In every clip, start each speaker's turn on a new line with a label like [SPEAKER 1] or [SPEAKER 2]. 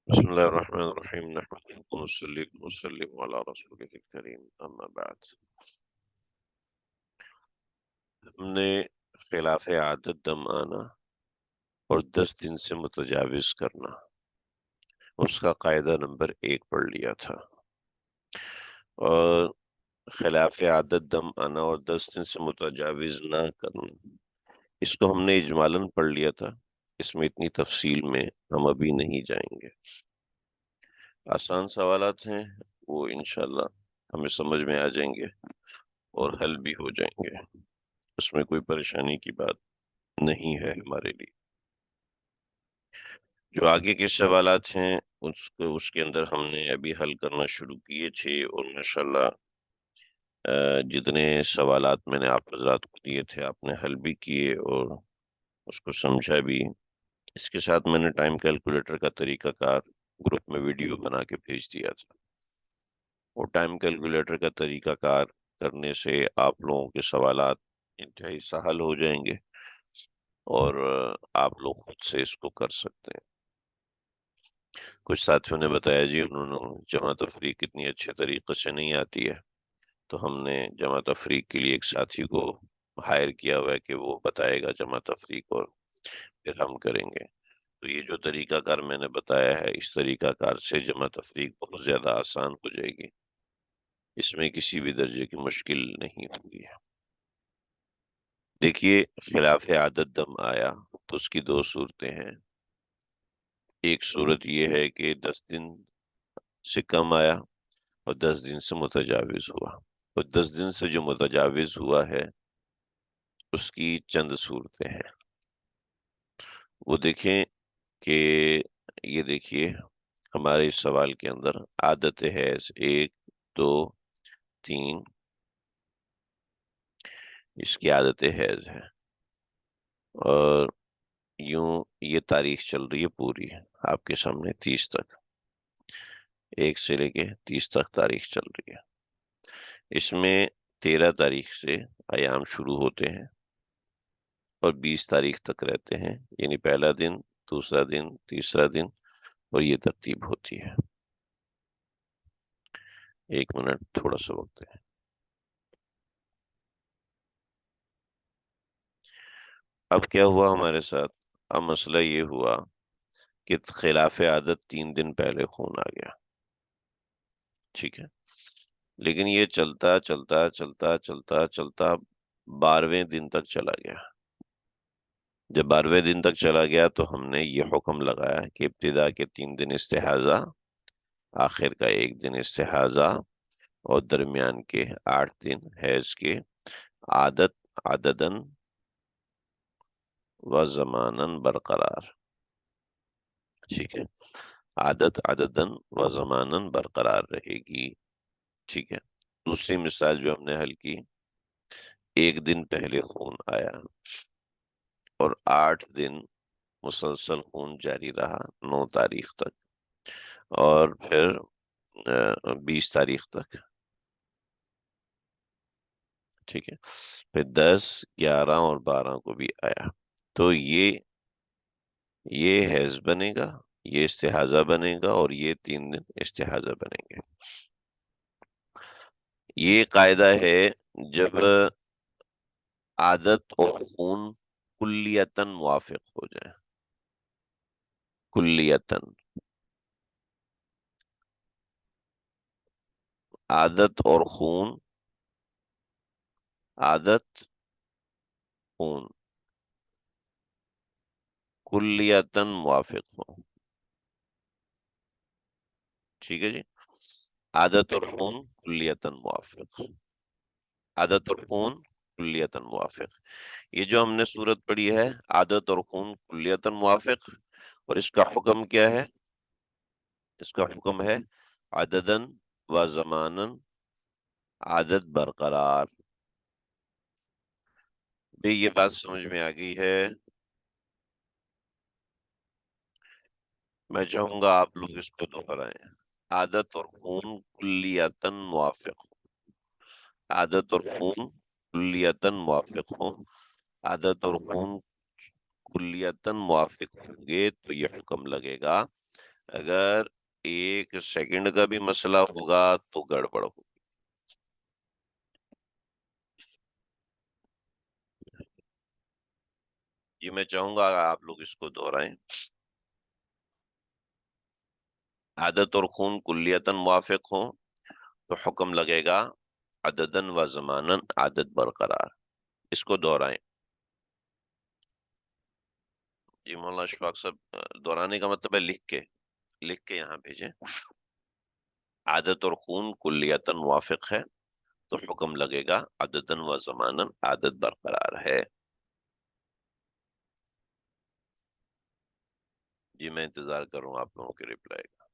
[SPEAKER 1] بسم الله الرحمن الرحيم نحمده ونصلي ونسلم على رسوله الكريم اما بعد ہم نے خلاف عادت دم آنا اور 10 دن سے متجاوز کرنا اس کا قاعدہ نمبر 1 پڑھ لیا تھا، اور خلاف عادت دم آنا اور 10 دن سے متجاوز نہ کرنا اس کو ہم نے اجمالاً پڑھ لیا تھا۔ اس میں اتنی تفصیل میں ہم ابھی نہیں جائیں گے، آسان سوالات ہیں، وہ انشاءاللہ ہمیں سمجھ میں آ جائیں گے اور حل بھی ہو جائیں گے، اس میں کوئی پریشانی کی بات نہیں ہے ہمارے لیے۔ جو آگے کے سوالات ہیں اس کے اندر ہم نے ابھی حل کرنا شروع کیے تھے، اور ماشاءاللہ جتنے سوالات میں نے آپ حضرات کو دیے تھے آپ نے حل بھی کیے اور اس کو سمجھا بھی۔ اس کے ساتھ میں نے ٹائم کیلکولیٹر کا طریقہ کار گروپ میں ویڈیو بنا کے بھیج دیا تھا، اور ٹائم کیلکولیٹر کا طریقہ کار کرنے سے آپ لوگوں کے سوالات انتہائی سہل ہو جائیں گے، اور آپ لوگ خود سے اس کو کر سکتے ہیں۔ کچھ ساتھیوں نے بتایا جی انہوں نے جمع تفریق اتنی اچھے طریقے سے نہیں آتی ہے، تو ہم نے جمع تفریق کے لیے ایک ساتھی کو ہائر کیا ہوا ہے کہ وہ بتائے گا جمع تفریق، اور پھر ہم کریں گے۔ تو یہ جو طریقہ کار میں نے بتایا ہے، اس طریقہ کار سے جمع تفریق بہت زیادہ آسان ہو جائے گی، اس میں کسی بھی درجے کی مشکل نہیں ہوگی۔ دیکھیے، خلاف عادت دم آیا تو اس کی 2 صورتیں ہیں۔ ایک صورت یہ ہے کہ 10 دن سے کم آیا اور 10 دن سے متجاوز ہوا، اور 10 دن سے جو متجاوز ہوا ہے اس کی چند صورتیں ہیں، وہ دیکھیں کہ یہ دیکھیے ہمارے اس سوال کے اندر عادت حیض 1 2 3، اس کی عادت حیض ہے، اور یوں یہ تاریخ چل رہی ہے پوری آپ کے سامنے 30 تک، 1 سے لے کے 30 تک تاریخ چل رہی ہے۔ اس میں 13 تاریخ سے ایام شروع ہوتے ہیں اور 20 تاریخ تک رہتے ہیں، یعنی پہلا دن، دوسرا دن، تیسرا دن، اور یہ ترتیب ہوتی ہے۔ 1 منٹ تھوڑا سا وقت ہے۔ اب کیا ہوا ہمارے ساتھ؟ اب مسئلہ یہ ہوا کہ خلاف عادت 3 دن پہلے خون آ گیا، ٹھیک ہے، لیکن یہ چلتا چلتا چلتا چلتا چلتا 12ویں دن تک چلا گیا۔ جب 12ویں دن تک چلا گیا تو ہم نے یہ حکم لگایا کہ ابتدا کے 3 دن استحاضہ، آخر کا 1 دن استحاضہ، اور درمیان کے 8 دن حیض کے عادت عددن و زمانن برقرار، ٹھیک ہے، عادت عددن و زمانن برقرار رہے گی، ٹھیک ہے۔ دوسری مثال جو ہم نے حل کی، 1 دن پہلے خون آیا اور 8 دن مسلسل خون جاری رہا 9 تاریخ تک، اور پھر 20 تاریخ تک، ٹھیک ہے، پھر 10 11 اور 12 کو بھی آیا، تو یہ حیض بنے گا، یہ استحاضہ بنے گا، اور یہ 3 دن استحاضہ بنیں گے۔ یہ قاعدہ ہے جب عادت اور خون کلیتاً موافق ہو جائے، کلیتاً، عادت اور خون، عادت خون کلیتاً موافق ہو، ٹھیک ہے جی، عادت اور خون کلیتاً موافق، عادت اور خون کلیتاً موافق۔ یہ جو ہم نے صورت پڑھی ہے عادت اور خون کلیتاً موافق، اور اس کا حکم کیا ہے؟ اس کا حکم ہے عددن و زمانن، عادت برقرار۔ بھی یہ بات سمجھ میں آ گئی ہے؟ میں چاہوں گا آپ لوگ اس کو دوہرائیں۔ عادت اور خون کلیتاً موافق، عادت اور خون کلیتاً موافق ہوں، عادت اور خون کلیتاً موافق ہوں گے تو یہ حکم لگے گا اگر 1 سیکنڈ کا بھی مسئلہ ہوگا تو گڑبڑ ہوگی. جی میں چاہوں گا آپ لوگ اس کو دہرائیں. عادت اور خون کلیتاً موافق ہوں تو حکم لگے گا عددن و زمانن عادت برقرار. اس کو دہرائیں. جی مولانا اشفاق صاحب دہرانے کا مطلب ہے لکھ کے یہاں بھیجیں. عادت اور خون کلیتاً موافق ہے تو حکم لگے گا عددن و زمانن عادت برقرار ہے. جی میں انتظار کر رہا ہوں آپ لوگوں کے ریپلائی کا.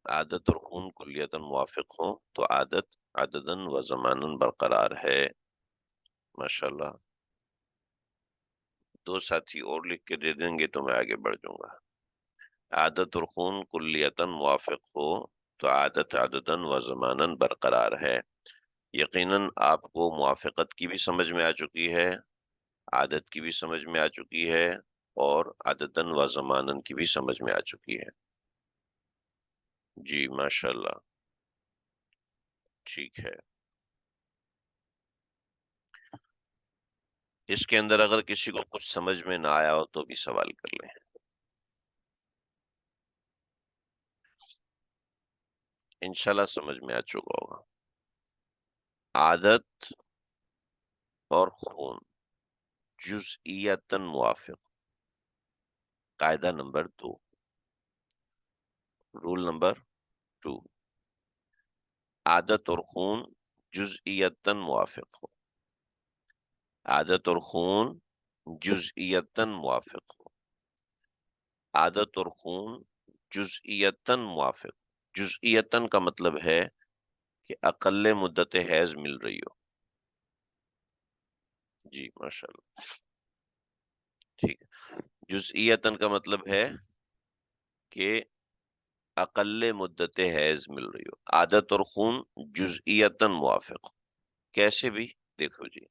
[SPEAKER 1] عادت اور خون کلیتاً موافق ہوں تو عادت عددن و زمانن برقرار ہے. ماشاءاللہ. 2 ساتھی اور لکھ کے دے دیں گے تو میں آگے بڑھ جاؤں گا. عادت اور خون کلیتاً موافق ہو تو عادت عددن و زمانن برقرار ہے. یقیناً آپ کو موافقت کی بھی سمجھ میں آ چکی ہے، عادت کی بھی سمجھ میں آ چکی ہے، اور عددن و زمانن کی بھی سمجھ میں آ چکی ہے. جی ماشاءاللہ. ٹھیک ہے. اس کے اندر اگر کسی کو کچھ سمجھ میں نہ آیا ہو تو بھی سوال کر لیں. انشاءاللہ سمجھ میں آ چکا ہوگا. عادت اور خون جزئیتاً موافق. قاعدہ نمبر 2، رول نمبر 2، عادت اور خون جزئیتاً موافق ہو. عادت اور خون جزئیتاً موافق ہو. عادت اور خون جزئیتاً موافق. جزئیتاً کا مطلب ہے کہ اقل مدت حیض مل رہی ہو. جی ماشاءاللہ. ٹھیک ہے. جزئیتاً کا مطلب ہے کہ اقل مدت حیض مل رہی ہو. عادت اور خون جزئیتاً موافق ہو. کیسے بھی دیکھو جی،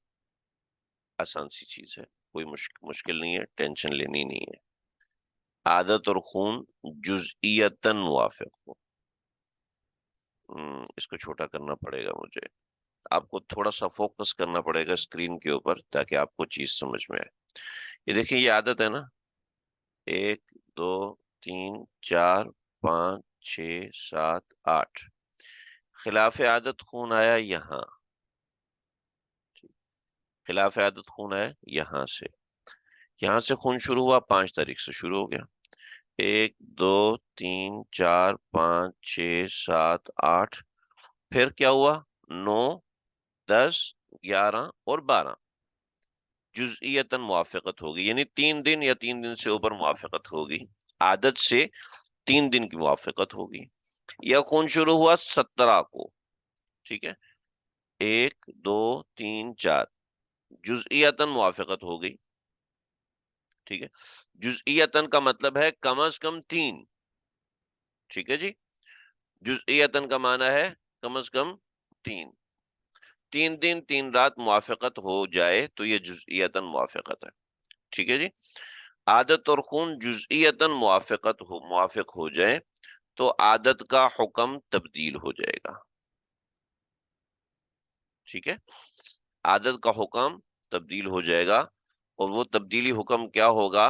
[SPEAKER 1] آسان سی چیز ہے، کوئی مشکل نہیں ہے، ٹینشن لینی نہیں ہے. عادت اور خون جزئیتاً موافق ہو. اس کو چھوٹا کرنا پڑے گا مجھے. آپ کو تھوڑا سا فوکس کرنا پڑے گا اسکرین کے اوپر تاکہ آپ کو چیز سمجھ میں آئے. یہ دیکھیں یہ عادت ہے نا، 1 2 3 4 5 6 7 8. خلاف عادت خون آیا یہاں. خلاف عادت خون آیا یہاں سے خون شروع ہوا، 5 تاریخ سے شروع ہو گیا. 1 2 3 4 5 6 7 8. پھر کیا ہوا؟ 9 10 11 اور 12. جزئیتاً موافقت ہوگی، یعنی 3 دن یا 3 دن سے اوپر موافقت ہوگی. عادت سے 3 دن کی موافقت ہوگی. یا خون شروع ہوا 17 کو. ٹھیک ہے. 1 2 3 4 جزئیتاً موافقت ہو گئی. ٹھیک ہے. جزئیتاً کا مطلب ہے کم از کم 3. ٹھیک ہے جی. جزئیتاً کا معنی ہے کم از کم 3. 3 دن 3 رات موافقت ہو جائے تو یہ جزئیتاً موافقت ہے. ٹھیک ہے جی. عادت اور خون جزئیتاً موافق ہو جائے تو عادت کا حکم تبدیل ہو جائے گا. ٹھیک ہے. عادت کا حکم تبدیل ہو جائے گا، اور وہ تبدیلی حکم کیا ہوگا؟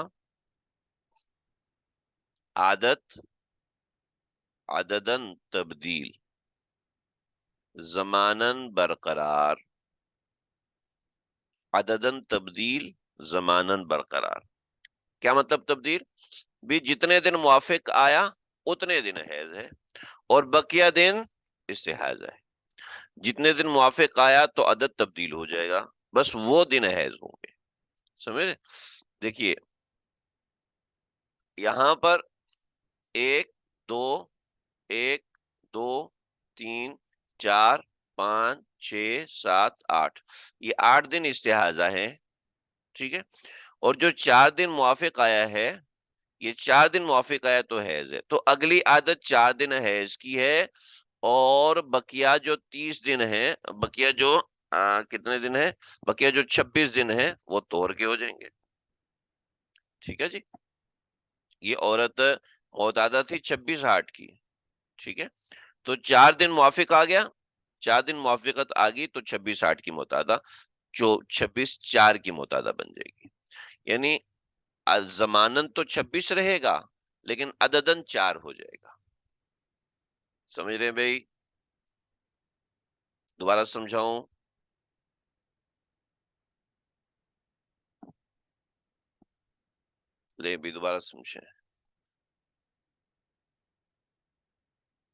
[SPEAKER 1] عادت عددن تبدیل، زمانن برقرار. عددن تبدیل، زمانن برقرار. کیا مطلب تبدیل؟ بھی جتنے دن موافق آیا اتنے دن حیض ہے، اور بقیہ دن استحاضہ ہے. جتنے دن موافق آیا تو عدد تبدیل ہو جائے گا، بس وہ دن حیض ہوں گے. سمجھے؟ دیکھیے یہاں پر 1 2 1 2 3 4 5 6 7 8، یہ 8 دن استحاضہ ہیں. ٹھیک ہے. اور جو 4 دن موافق آیا ہے، یہ 4 دن موافق آیا تو حیض ہے. تو اگلی عادت 4 دن حیض کی ہے، اور بقیہ جو 30 دن ہیں، بقیہ جو کتنے دن ہیں، بقیہ جو 26 دن ہیں وہ طہر کے ہو جائیں گے. ٹھیک ہے جی. یہ عورت معتادہ تھی 26/8 کی، ٹھیک ہے، تو 4 دن موافق آ گیا، 4 دن موافقت آ گئی تو 26/8 کی معتادہ 26/4 کی معتادہ بن جائے گی، یعنی زمانن تو 26 رہے گا لیکن عددن 4 ہو جائے گا. سمجھ رہے ہیں بھائی؟ دوبارہ سمجھاؤں؟ لے بھی دوبارہ سمجھیں.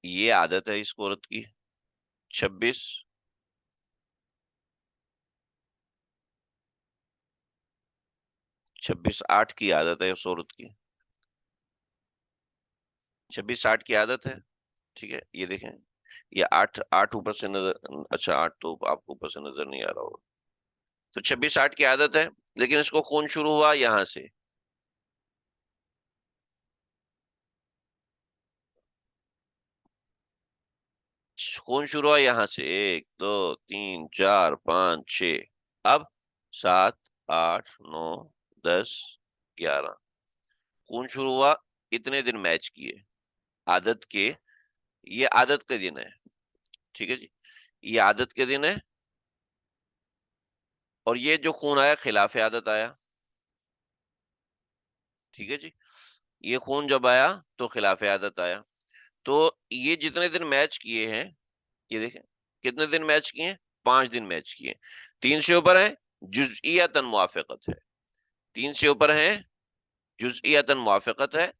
[SPEAKER 1] یہ عادت ہے اس عورت کی 26 26/8 کی عادت ہے اس عورت کی، 26/8 کی عادت ہے، ٹھیک ہے. یہ دیکھیں، یہ 8 اوپر سے نظر، اچھا 8 تو آپ کو اوپر سے نظر نہیں آ رہا ہوگا، تو 26/8 کی عادت ہے، لیکن اس کو خون شروع ہوا یہاں سے، خون شروع ہوا یہاں سے، 1 2 3 4 5 6، اب 7 8 9 10 11، خون شروع ہوا، اتنے دن میچ کیے عادت کے، یہ عادت کے دن ہے، ٹھیک ہے جی، یہ عادت کے دن ہے، اور یہ جو خون آیا خلاف عادت آیا، ٹھیک ہے جی، یہ خون جب آیا تو خلاف عادت آیا، تو یہ جتنے دن میچ کیے ہیں، یہ دیکھیں کتنے دن میچ کیے ہیں، 5 دن میچ کیے ہیں، 3 سے اوپر ہے جزئیاتن موافقت ہے، 3 سے اوپر ہے جزئیاتن موافقت ہے،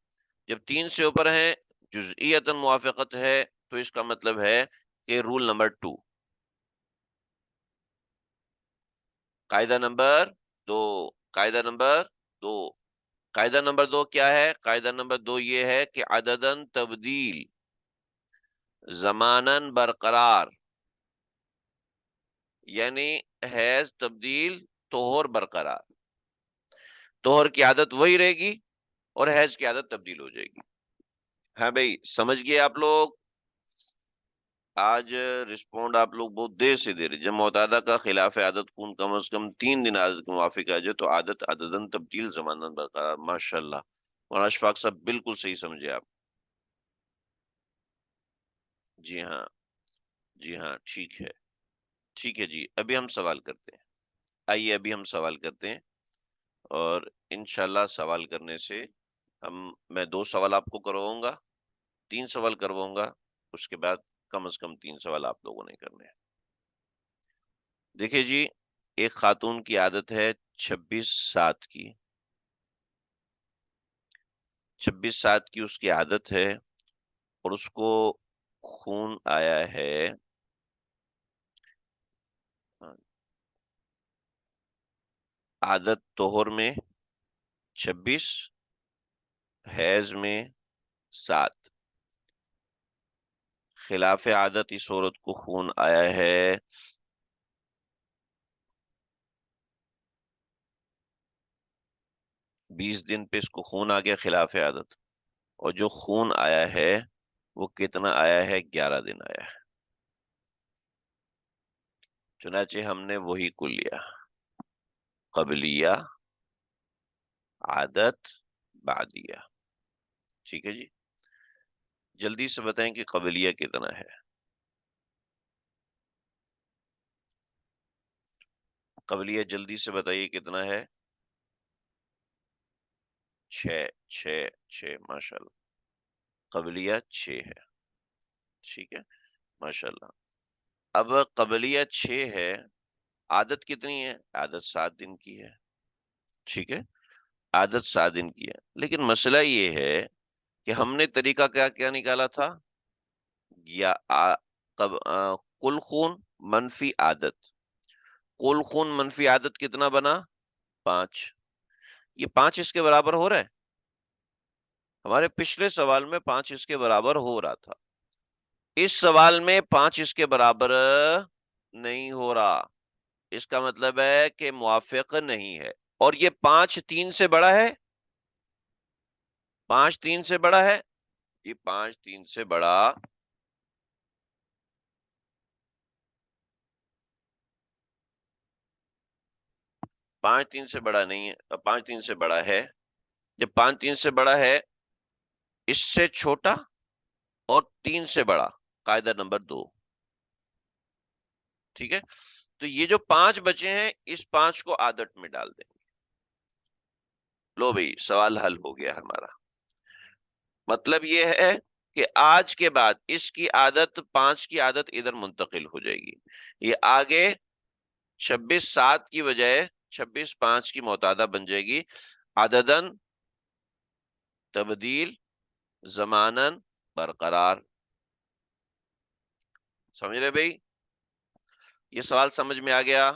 [SPEAKER 1] جب 3 سے اوپر ہے جزئیاتن موافقت ہے تو اس کا مطلب ہے کہ رول نمبر 2، قاعدہ نمبر 2، قاعدہ نمبر 2، قاعدہ نمبر 2 کیا ہے؟ قاعدہ نمبر 2 یہ ہے کہ عددن تبدیل زمانن برقرار، یعنی حیض تبدیل طہور برقرار، طہور کی عادت وہی رہے گی اور حیض کی عادت تبدیل ہو جائے گی. ہاں بھائی سمجھ گئے آپ لوگ؟ آج رسپونڈ آپ لوگ بہت دیر سے دے رہے. جب معتادہ کا خلاف عادت خون کم از کم 3 دن عادت کے موافق آ جائے تو عادت عددن تبدیل زمانن برقرار. ماشاء اللہ مولانا اشفاق صاحب بالکل صحیح سمجھے آپ. جی ہاں، جی ہاں، ٹھیک ہے، ٹھیک ہے جی. ابھی ہم سوال کرتے ہیں، آئیے ابھی ہم سوال کرتے ہیں، اور انشاءاللہ سوال کرنے سے میں 2 سوال آپ کو کرواؤں گا، 3 سوال کرواؤں گا، اس کے بعد کم از کم 3 سوال آپ لوگوں نے کرنے ہیں. دیکھیے جی، ایک خاتون کی عادت ہے 26/7 کی، 26/7 کی اس کی عادت ہے، اور اس کو خون آیا ہے عادت طہور میں 26، حیض میں 7، خلاف عادت اس عورت کو خون آیا ہے 20 دن پہ، اس کو خون آ گیا خلاف عادت، اور جو خون آیا ہے وہ کتنا آیا ہے؟ 11 دن آیا ہے. چنانچہ ہم نے وہی کو لیا، قبلیہ، عادت، بعدیہ. ٹھیک ہے جی، جلدی سے بتائیں کہ قبلیہ کتنا ہے؟ قبلیہ جلدی سے بتائیے کتنا ہے؟ 6، 6، 6، ماشاء اللہ، قبلیہ 6 ہے، ٹھیک ہے، ماشاء اللہ. اب قبلیہ 6 ہے، عادت کتنی ہے؟ عادت 7 دن کی ہے، ٹھیک ہے، عادت 7 دن کی ہے. لیکن مسئلہ یہ ہے کہ ہم نے طریقہ کیا کیا نکالا تھا؟ یا کل خون منفی عادت، کل خون منفی عادت کتنا بنا؟ 5. یہ 5 اس کے برابر ہو رہا ہے؟ ہمارے پچھلے سوال میں 5 اس کے برابر ہو رہا تھا، اس سوال میں 5 اس کے برابر نہیں ہو رہا. اس کا مطلب ہے کہ موافق نہیں ہے، اور یہ 5 3 سے بڑا ہے، 5 3 سے بڑا ہے، یہ 5 3 سے بڑا 5 3 سے بڑا نہیں ہے، 5 3 سے بڑا ہے. جب 5 3 سے بڑا ہے اس سے چھوٹا اور 3 سے بڑا، قاعدہ نمبر 2. ٹھیک ہے، تو یہ جو 5 بچے ہیں اس 5 کو عادت میں ڈال دیں. لو بھئی سوال حل ہو گیا ہمارا. مطلب یہ ہے کہ آج کے بعد اس کی عادت 5 کی عادت ادھر منتقل ہو جائے گی. یہ آگے 26/7 کی بجائے 26/5 کی معتادہ بن جائے گی. عددن تبدیل زمانن برقرار. سمجھ رہے بھائی؟ یہ سوال سمجھ میں آ گیا؟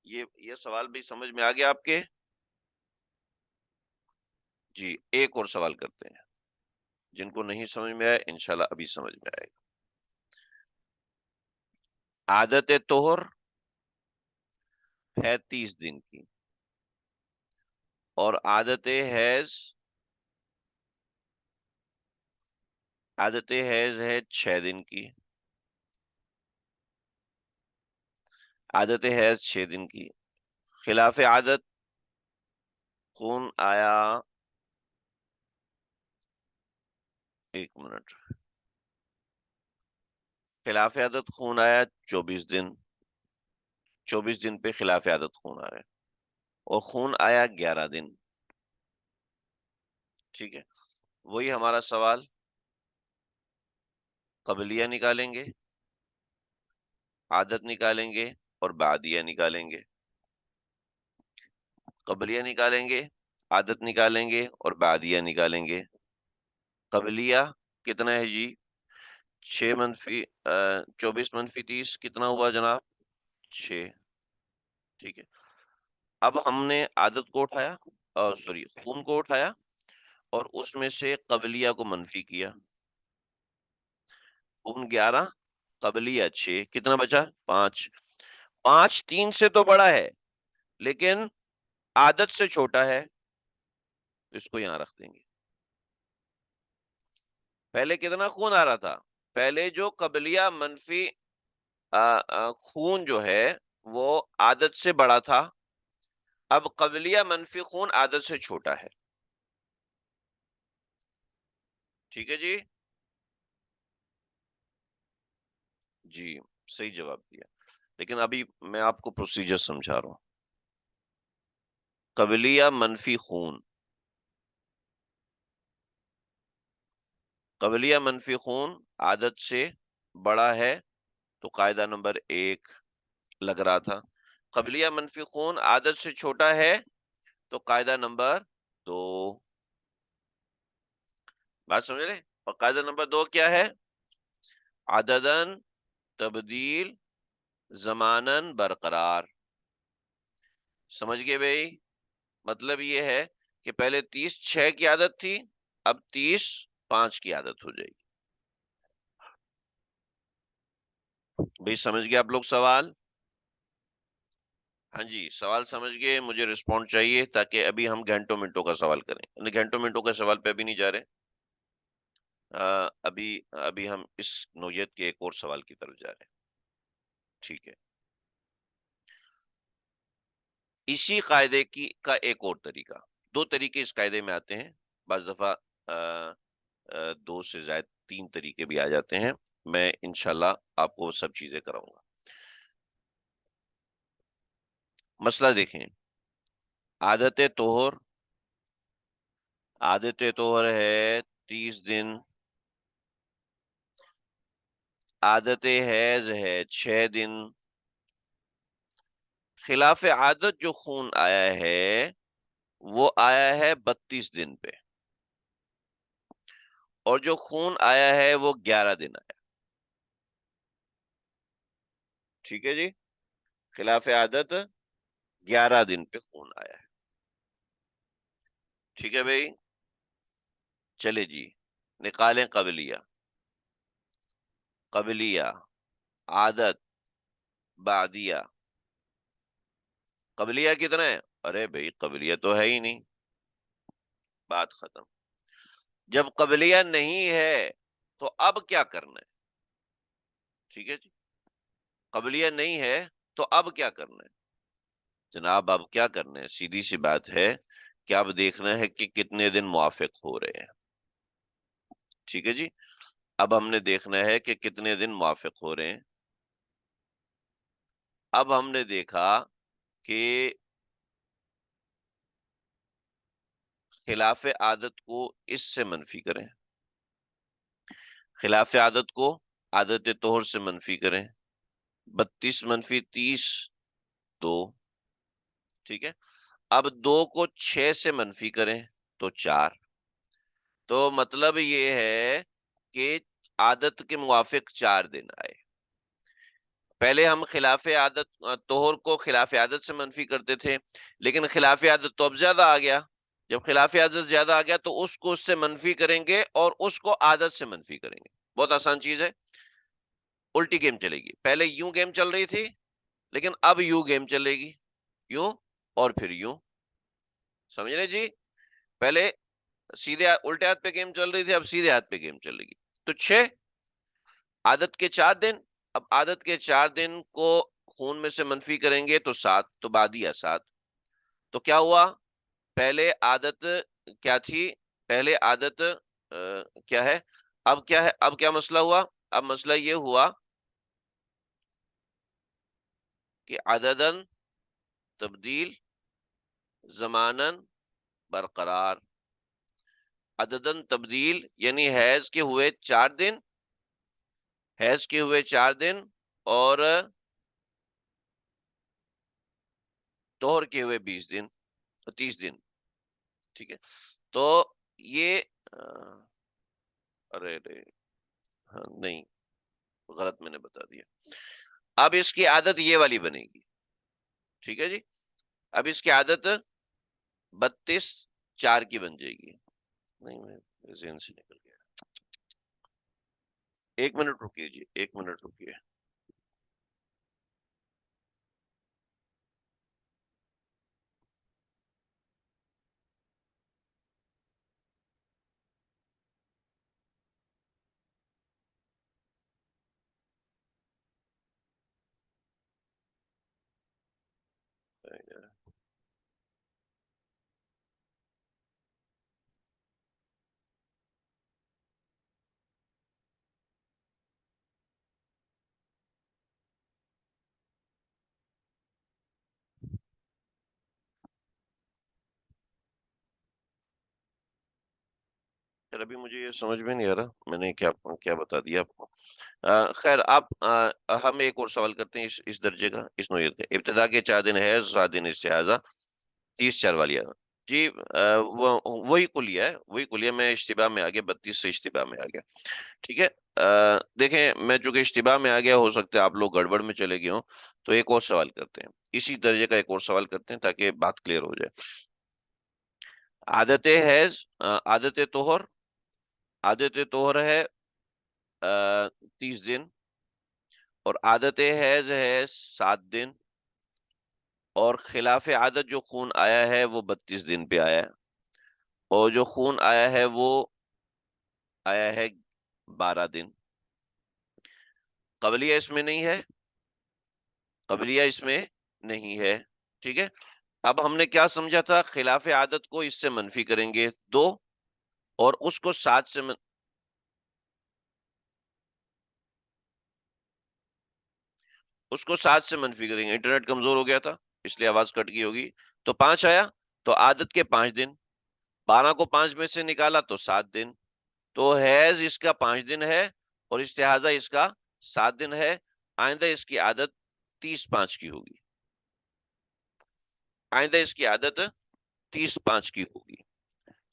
[SPEAKER 1] یہ سوال بھی سمجھ میں آ گیا آپ کے؟ جی ایک اور سوال کرتے ہیں، جن کو نہیں سمجھ میں آیا انشاءاللہ ابھی سمجھ میں آئے گا. عادت طہر ہے 30 دن کی اور عادت حیض ہے 6 دن کی. عادت حیض 6 دن کی. خلاف عادت خون آیا، ایک منٹ، خلاف عادت خون آیا 24 دن. 24 دن پہ خلاف عادت خون آیا اور خون آیا 11 دن. ٹھیک ہے، وہی ہمارا سوال. قبلیہ نکالیں گے، عادت نکالیں گے اور بعدیہ نکالیں گے. قبلیہ نکالیں گے، عادت نکالیں گے اور بعدیہ نکالیں گے. قبلیہ کتنا ہے جی؟ 6 منفی 24 منفی 30 کتنا ہوا جناب؟ 6. ٹھیک ہے، اب ہم نے عادت کو اٹھایا، سوری خون کو اٹھایا اور اس میں سے قبلیہ کو منفی کیا. خون 11، قبلیہ 6، کتنا بچا؟ 5. 5 3 سے تو بڑا ہے لیکن عادت سے چھوٹا ہے، تو اس کو یہاں رکھ دیں گے. پہلے کتنا خون آ رہا تھا؟ پہلے جو قبلیہ منفی خون جو ہے وہ عادت سے بڑا تھا، اب قبلیہ منفی خون عادت سے چھوٹا ہے. ٹھیک ہے جی؟ جی صحیح جواب دیا، لیکن ابھی میں آپ کو پروسیجر سمجھا رہا ہوں. قبلیہ منفی خون، قبلیہ منفی خون عادت سے بڑا ہے تو قاعدہ نمبر 1 لگ رہا تھا. قبلیہ منفی خون عادت سے چھوٹا ہے تو قاعدہ نمبر 2. بات سمجھ رہے؟ اور قاعدہ نمبر 2 کیا ہے؟ عددن تبدیل زمانن برقرار. سمجھ گئے بھائی؟ مطلب یہ ہے کہ پہلے 30/6 کی عادت تھی، اب 30/5 کی عادت ہو جائے گی. بھائی سمجھ گئے آپ لوگ سوال؟ ہاں جی سوال سمجھ گئے، مجھے رسپونڈ چاہیے تاکہ ابھی ہم گھنٹوں منٹوں کا سوال کریں. گھنٹوں منٹوں کا سوال پہ ابھی نہیں جا رہے، ابھی ہم اس نوعیت کے ایک اور سوال کی طرف جا رہے ہیں. ٹھیک ہے، اسی قاعدے کا ایک اور طریقہ، 2 طریقے اس قاعدے میں آتے ہیں، بعض دفعہ 2 سے زائد 3 طریقے بھی آ جاتے ہیں. میں انشاءاللہ آپ کو سب چیزیں کراؤں گا. مسئلہ دیکھیں، عادت طہر ہے 30 دن، عادت حیض ہے 6 دن. خلاف عادت جو خون آیا ہے وہ آیا ہے 32 دن پہ، اور جو خون آیا ہے وہ 11 دن آیا. ٹھیک ہے جی، خلاف عادت 11 دن پہ خون آیا ہے. ٹھیک ہے بھائی، چلے جی نکالیں قبلیہ. قبلیہ، عادت، بعدیہ. قبلیہ کتنا ہے؟ ارے بھائی قبلیہ تو ہے ہی نہیں، بات ختم. جب قبلیہ نہیں ہے تو اب کیا کرنا ہے؟ ٹھیک ہے جی، قبلیہ نہیں ہے تو اب کیا کرنا ہے؟ جناب اب کیا کرنا ہے، سیدھی سی بات ہے کہ اب دیکھنا ہے کہ کتنے دن موافق ہو رہے ہیں. ٹھیک ہے جی، اب ہم نے دیکھنا ہے کہ کتنے دن موافق ہو رہے ہیں. اب ہم نے دیکھا کہ خلاف عادت کو اس سے منفی کریں، خلاف عادت کو عادت طہر سے منفی کریں. 32 منفی 30 2. ٹھیک ہے، اب 2 کو 6 سے منفی کریں تو 4. تو مطلب یہ ہے کہ عادت کے موافق 4 دن آئے. پہلے ہم خلاف عادت طہر کو خلاف عادت سے منفی کرتے تھے، لیکن خلاف عادت تو اب زیادہ آ گیا. جب خلاف عادت زیادہ آ گیا تو اس کو اس سے منفی کریں گے اور اس کو عادت سے منفی کریں گے. بہت آسان چیز ہے، الٹی گیم چلے گی. پہلے یوں گیم چل رہی تھی، لیکن اب یوں گیم چلے گی، یوں اور پھر یوں. سمجھ رہے جی؟ پہلے سیدھے الٹے ہاتھ پہ گیم چل رہی تھی، اب سیدھے ہاتھ پہ گیم چلے گی. تو 6 عادت کے 4 دن. اب عادت کے 4 دن کو خون میں سے منفی کریں گے تو 7، تو بادیا 7. تو کیا ہوا؟ پہلے عادت کیا تھی؟ پہلے عادت کیا ہے؟ اب کیا ہے؟ اب کیا مسئلہ ہوا؟ اب مسئلہ یہ ہوا کہ عددن تبدیل زمانن برقرار. عددن تبدیل یعنی حیض کے ہوئے 4 دن، حیض کے ہوئے 4 دن اور طہر کے ہوئے 20 دن 30 دن. ٹھیک ہے، تو یہ ارے ہاں نہیں، غلط میں نے بتا دیا. اب اس کی عادت یہ والی بنے گی. ٹھیک ہے جی، اب اس کی عادت 32 4 کی بن جائے گی. نہیں، میں ذہن سے نکل گیا. 1 منٹ رکیے جی، 1 منٹ رکیے. ابھی مجھے یہ سمجھ میں نہیں آ رہا میں نے کیا کیا بتا دیا آپ کو. خیر، آپ ہم ایک اور سوال کرتے ہیں اس درجے کا، اس نوعیت کا. ابتدا کے 4 دن ہے، 7 دن استحاضہ، 30 4 والی جی. وہی کلیہ ہے، وہی کلیہ. میں اشتباہ میں آ گیا، 32 سے اشتباہ میں آ گیا. ٹھیک ہے، دیکھیں میں چونکہ اشتباہ میں آ گیا، ہو سکتا ہے آپ لوگ گڑبڑ میں چلے گئے ہوں. تو ایک اور سوال کرتے ہیں، اسی درجے کا ایک اور سوال کرتے ہیں تاکہ بات کلیئر ہو جائے. عادت حیض، عادت طہر، عادت طہر ہے 30 دن اور عادت حیض ہے 7 دن، اور خلاف عادت جو خون آیا ہے وہ 32 دن پہ آیا ہے، اور جو خون آیا ہے وہ آیا ہے 12 دن. قبلیہ اس میں نہیں ہے، قبلیہ اس میں نہیں ہے. ٹھیک ہے، اب ہم نے کیا سمجھا تھا؟ خلاف عادت کو اس سے منفی کریں گے 2 اور اس کو 7 سے اس کو 7 سے منفی کریں گے. انٹرنیٹ کمزور ہو گیا تھا اس لیے آواز کٹ گئی ہوگی. تو 5 آیا، تو عادت کے 5 دن، 12 کو 5 میں سے نکالا تو 7 دن. تو حیض اس کا 5 دن ہے اور استحاضہ اس کا 7 دن ہے. آئندہ اس کی عادت 30 5 کی ہوگی، آئندہ اس کی عادت 30 5 کی ہوگی.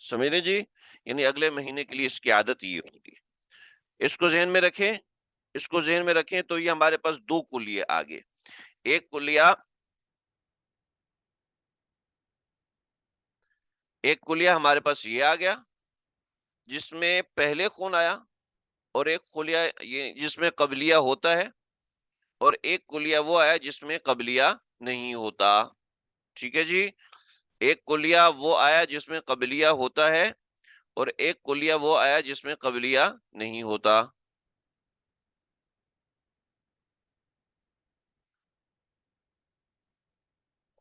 [SPEAKER 1] سمجھ رہے جی؟ یعنی اگلے مہینے کے لیے اس کی عادت یہ ہوگی. اس کو ذہن میں رکھیں، اس کو ذہن میں رکھیں. تو یہ ہمارے پاس 2 کلیے آگے. ایک کلیہ ہمارے پاس یہ آ گیا جس میں پہلے خون آیا، اور ایک کلیہ یہ جس میں قبلیہ ہوتا ہے، اور ایک کلیہ وہ آیا جس میں قبلیہ نہیں ہوتا. ٹھیک ہے جی، ایک کلیہ وہ آیا جس میں قبلیہ ہوتا ہے اور ایک کلیہ وہ آیا جس میں قبلیہ نہیں ہوتا.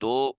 [SPEAKER 1] 2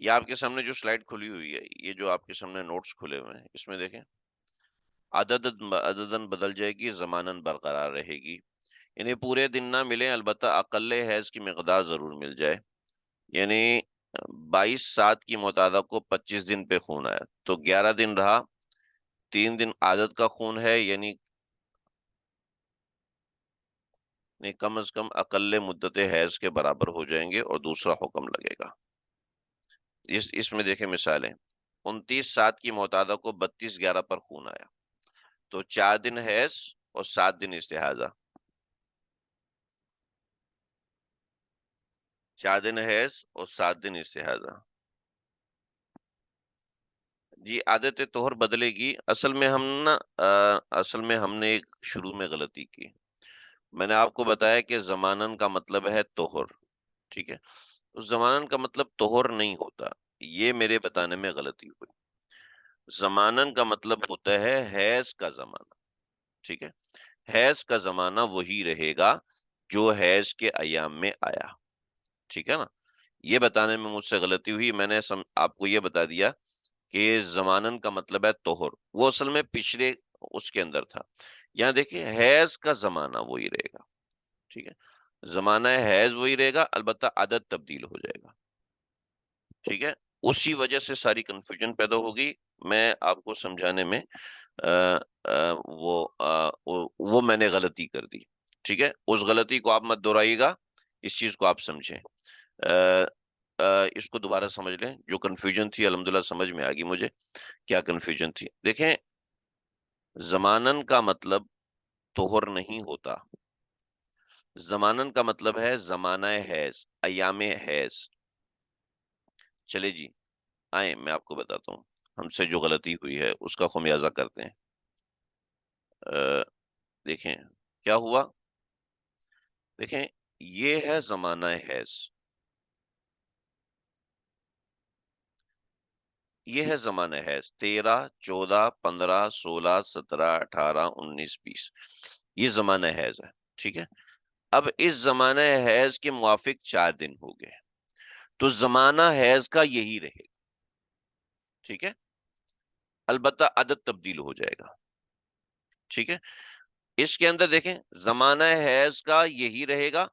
[SPEAKER 1] یہ آپ کے سامنے جو سلائڈ کھلی ہوئی ہے، یہ جو آپ کے سامنے نوٹس کھلے ہوئے ہیں، اس میں دیکھیں عددن بدل جائے گی، زمانن برقرار رہے گی. یعنی پورے دن نہ ملیں، البتہ اقل حیض کی مقدار ضرور مل جائے. یعنی 22/7 کی متعدہ کو 25 دن پہ خون آیا تو 11 دن رہا، 3 دن عادت کا خون ہے، یعنی کم از کم اقل مدت حیض کے برابر ہو جائیں گے اور دوسرا حکم لگے گا. اس میں دیکھیں مثالیں. 29/7 کی متعدہ کو 32/11 پر خون آیا تو 4 دن حیض اور 7 دن استحاضہ. 4 دن حیض اور 7 دن استحاضہ. جی عادت طہر بدلے گی. اصل میں ہم نے ایک شروع میں غلطی کی. میں نے آپ کو بتایا کہ زمانن کا مطلب ہے طہر، ٹھیک ہے. اس زمانن کا مطلب طہر نہیں ہوتا، یہ میرے بتانے میں غلطی ہوئی. زمانن کا مطلب ہوتا ہے حیض کا زمانہ، ٹھیک ہے. حیض کا زمانہ وہی رہے گا جو حیض کے ایام میں آیا، ٹھیک ہے نا. یہ بتانے میں مجھ سے غلطی ہوئی. میں نے آپ کو یہ بتا دیا کہ زمانن کا مطلب ہے طہر، وہ اصل میں پچھلے اس کے اندر تھا. یہاں دیکھیں حیض کا زمانہ وہی رہے گا، ٹھیک ہے. زمانہ حیض وہی رہے گا، البتہ عدد تبدیل ہو جائے گا، ٹھیک ہے. اسی وجہ سے ساری کنفیوژن پیدا ہوگی. میں آپ کو سمجھانے میں آ، آ، وہ میں نے غلطی کر دی، ٹھیک ہے. اس غلطی کو آپ مت دہرائیے گا، اس چیز کو آپ سمجھیں. اس کو دوبارہ سمجھ لیں. جو کنفیوژن تھی الحمدللہ سمجھ میں آ گئی مجھے کیا کنفیوژن تھی. دیکھیں زمانن کا مطلب طہر نہیں ہوتا. زمانن کا مطلب ہے زمانہ حیض، ایام حیض. چلے جی آئیں میں آپ کو بتاتا ہوں ہم سے جو غلطی ہوئی ہے اس کا خمیازہ کرتے ہیں. دیکھیں کیا ہوا. دیکھیں یہ ہے زمانہ حیض، یہ ہے زمانہ حیض. 13 14 15 16 17 18 19 20 یہ زمانہ حیض ہے، ٹھیک ہے. اب اس زمانہ حیض کے موافق 4 دن ہو گئے تو زمانہ حیض کا یہی رہے گا، ٹھیک ہے. البتہ عدد تبدیل ہو جائے گا، ٹھیک ہے. اس کے اندر دیکھیں زمانہ حیض کا یہی رہے گا،